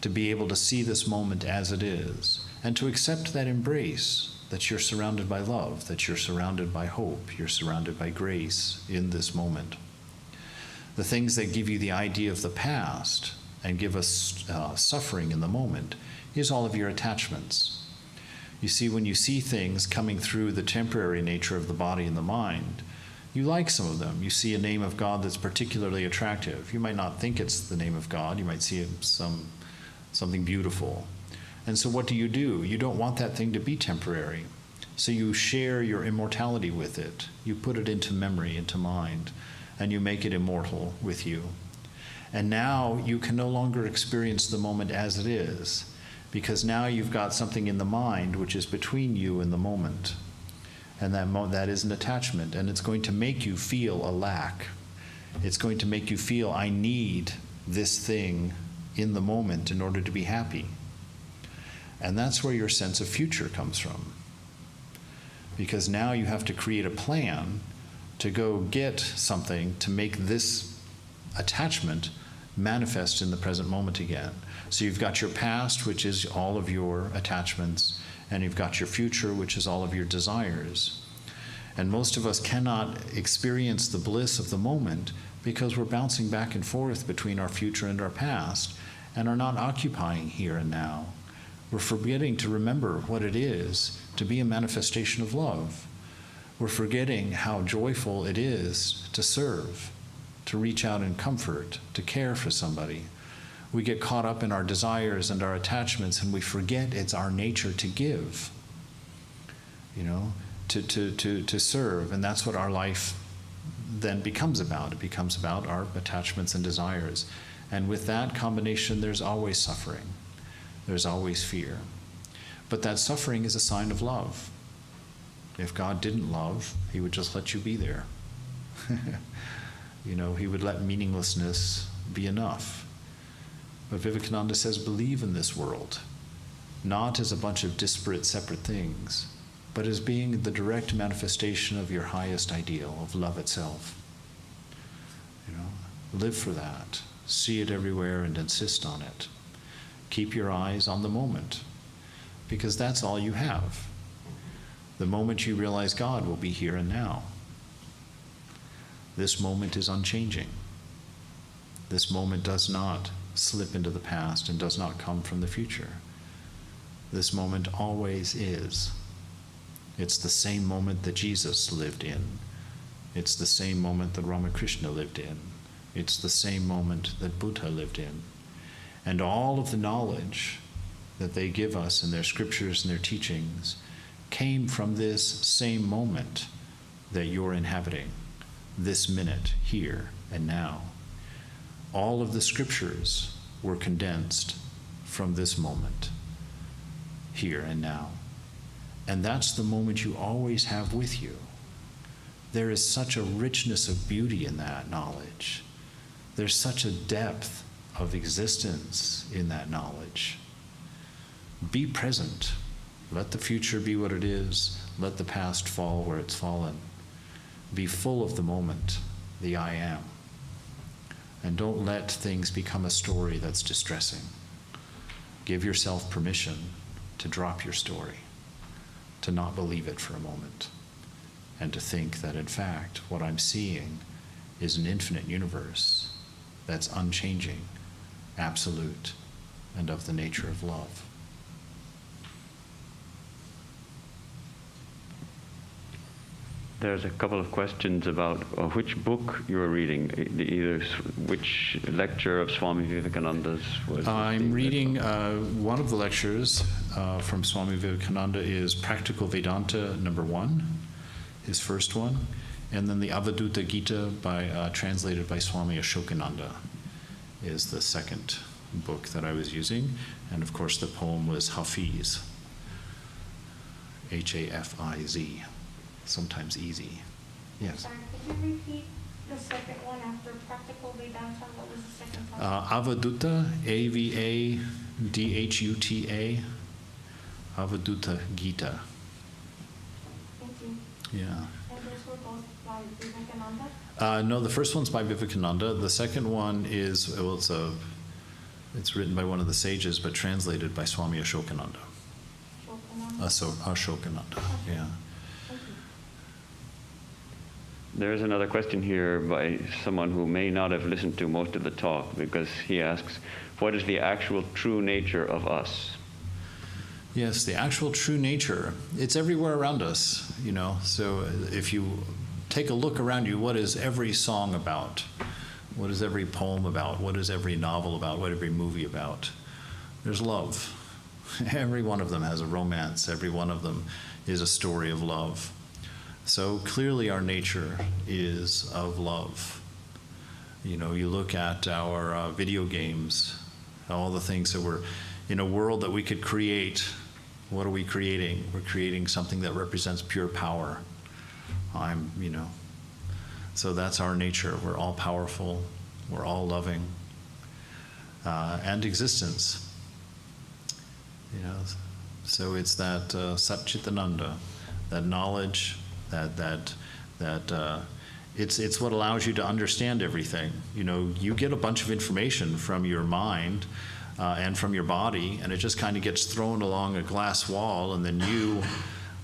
To be able to see this moment as it is. And to accept that embrace, that you're surrounded by love, that you're surrounded by hope, you're surrounded by grace in this moment. The things that give you the idea of the past and give us suffering in the moment is all of your attachments. You see, when you see things coming through the temporary nature of the body and the mind, you like some of them. You see a name of God that's particularly attractive. You might not think it's the name of God. You might see something beautiful. And so what do? You don't want that thing to be temporary. So you share your immortality with it. You put it into memory, into mind, and you make it immortal with you. And now you can no longer experience the moment as it is, because now you've got something in the mind which is between you and the moment. And that is an attachment, and it's going to make you feel a lack. It's going to make you feel, I need this thing in the moment in order to be happy. And that's where your sense of future comes from. Because now you have to create a plan to go get something to make this attachment manifest in the present moment again. So you've got your past, which is all of your attachments, and you've got your future, which is all of your desires. And most of us cannot experience the bliss of the moment because we're bouncing back and forth between our future and our past and are not occupying here and now. We're forgetting to remember what it is to be a manifestation of love. We're forgetting how joyful it is to serve, to reach out in comfort, to care for somebody. We get caught up in our desires and our attachments, and we forget it's our nature to give, to serve. And that's what our life then becomes about. It becomes about our attachments and desires. And with that combination, there's always suffering. There's always fear. But that suffering is a sign of love. If God didn't love, he would just let you be there. He would let meaninglessness be enough. But Vivekananda says, believe in this world, not as a bunch of disparate, separate things, but as being the direct manifestation of your highest ideal, of love itself. Live for that. See it everywhere and insist on it. Keep your eyes on the moment, because that's all you have. The moment you realize God will be here and now. This moment is unchanging. This moment does not slip into the past and does not come from the future. This moment always is. It's the same moment that Jesus lived in. It's the same moment that Ramakrishna lived in. It's the same moment that Buddha lived in. And all of the knowledge that they give us in their scriptures and their teachings came from this same moment that you're inhabiting, this minute, here and now. All of the scriptures were condensed from this moment, here and now. And that's the moment you always have with you. There is such a richness of beauty in that knowledge. There's such a depth of existence in that knowledge. Be present. Let the future be what it is. Let the past fall where it's fallen. Be full of the moment, the I am. And don't let things become a story that's distressing. Give yourself permission to drop your story, to not believe it for a moment, and to think that, in fact, what I'm seeing is an infinite universe that's unchanging, absolute, and of the nature of love. There's a couple of questions about which book you were reading, either which lecture of Swami Vivekananda's was. I'm reading one of the lectures from Swami Vivekananda is Practical Vedanta #1, his first one, and then the Avadhuta Gita translated by Swami Ashokananda is the second book that I was using. And of course the poem was Hafiz, Hafiz. Sometimes easy. Yes. Sorry, could you repeat the second one after Practical Vedanta? What was the second one? Avadhuta, Avadhuta, Avadhuta Gita. Thank you. Yeah. And those were both by Vivekananda? No, the first one's by Vivekananda. The second one is, it's written by one of the sages, but translated by Swami Ashokananda. Ashokananda, yeah. There's another question here by someone who may not have listened to most of the talk, because he asks, what is the actual true nature of us? Yes, the actual true nature. It's everywhere around us, So if you take a look around you, what is every song about? What is every poem about? What is every novel about? What is every movie about? There's love. Every one of them has a romance. Every one of them is a story of love. So clearly our nature is of love. You look at our video games, all the things that we're, in a world that we could create, what are we creating? We're creating something that represents pure power. So that's our nature. We're all powerful. We're all loving. and existence. You know, so it's that Satchitananda, that knowledge, it's what allows you to understand everything. You know, you get a bunch of information from your mind and from your body, and it just kind of gets thrown along a glass wall, and then you,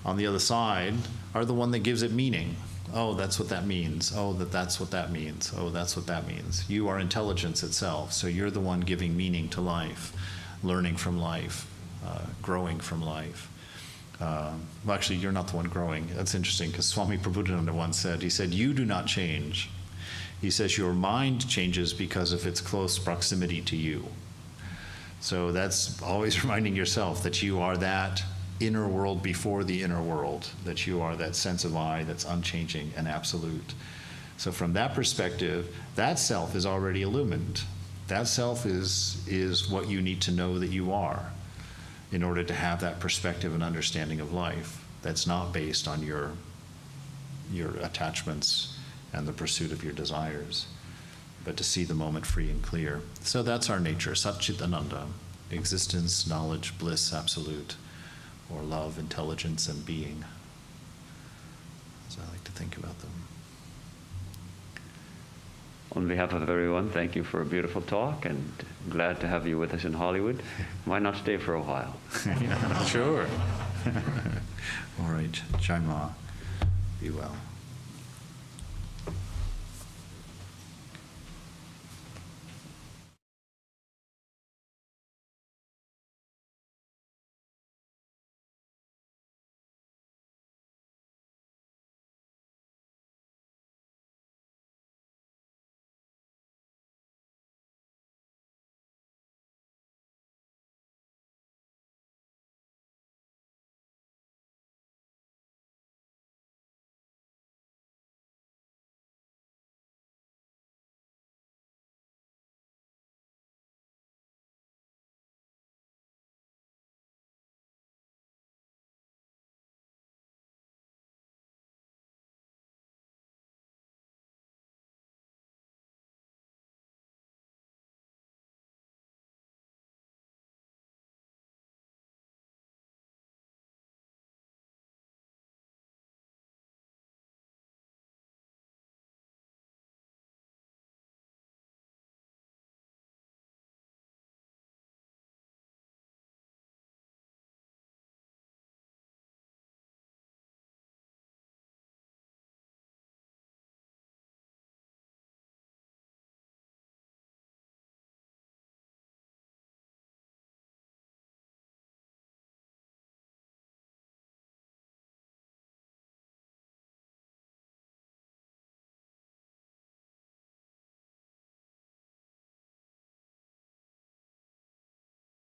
on the other side, are the one that gives it meaning. Oh, that's what that means. Oh, that's what that means. Oh, that's what that means. You are intelligence itself, so you're the one giving meaning to life, learning from life, growing from life. Well, actually, you're not the one growing. That's interesting, because Swami Prabhupada once said, he said, you do not change. He says your mind changes because of its close proximity to you. So that's always reminding yourself that you are that inner world before the inner world, that you are that sense of I that's unchanging and absolute. So from that perspective, that self is already illumined. That self is what you need to know that you are in order to have that perspective and understanding of life that's not based on your attachments and the pursuit of your desires, but to see the moment free and clear. So that's our nature, Satchitananda, existence, knowledge, bliss, absolute, or love, intelligence, and being. So I like to think about them. On behalf of everyone, thank you for a beautiful talk, and glad to have you with us in Hollywood. Why not stay for a while? Yeah, sure. All right, Jai Ma, be well.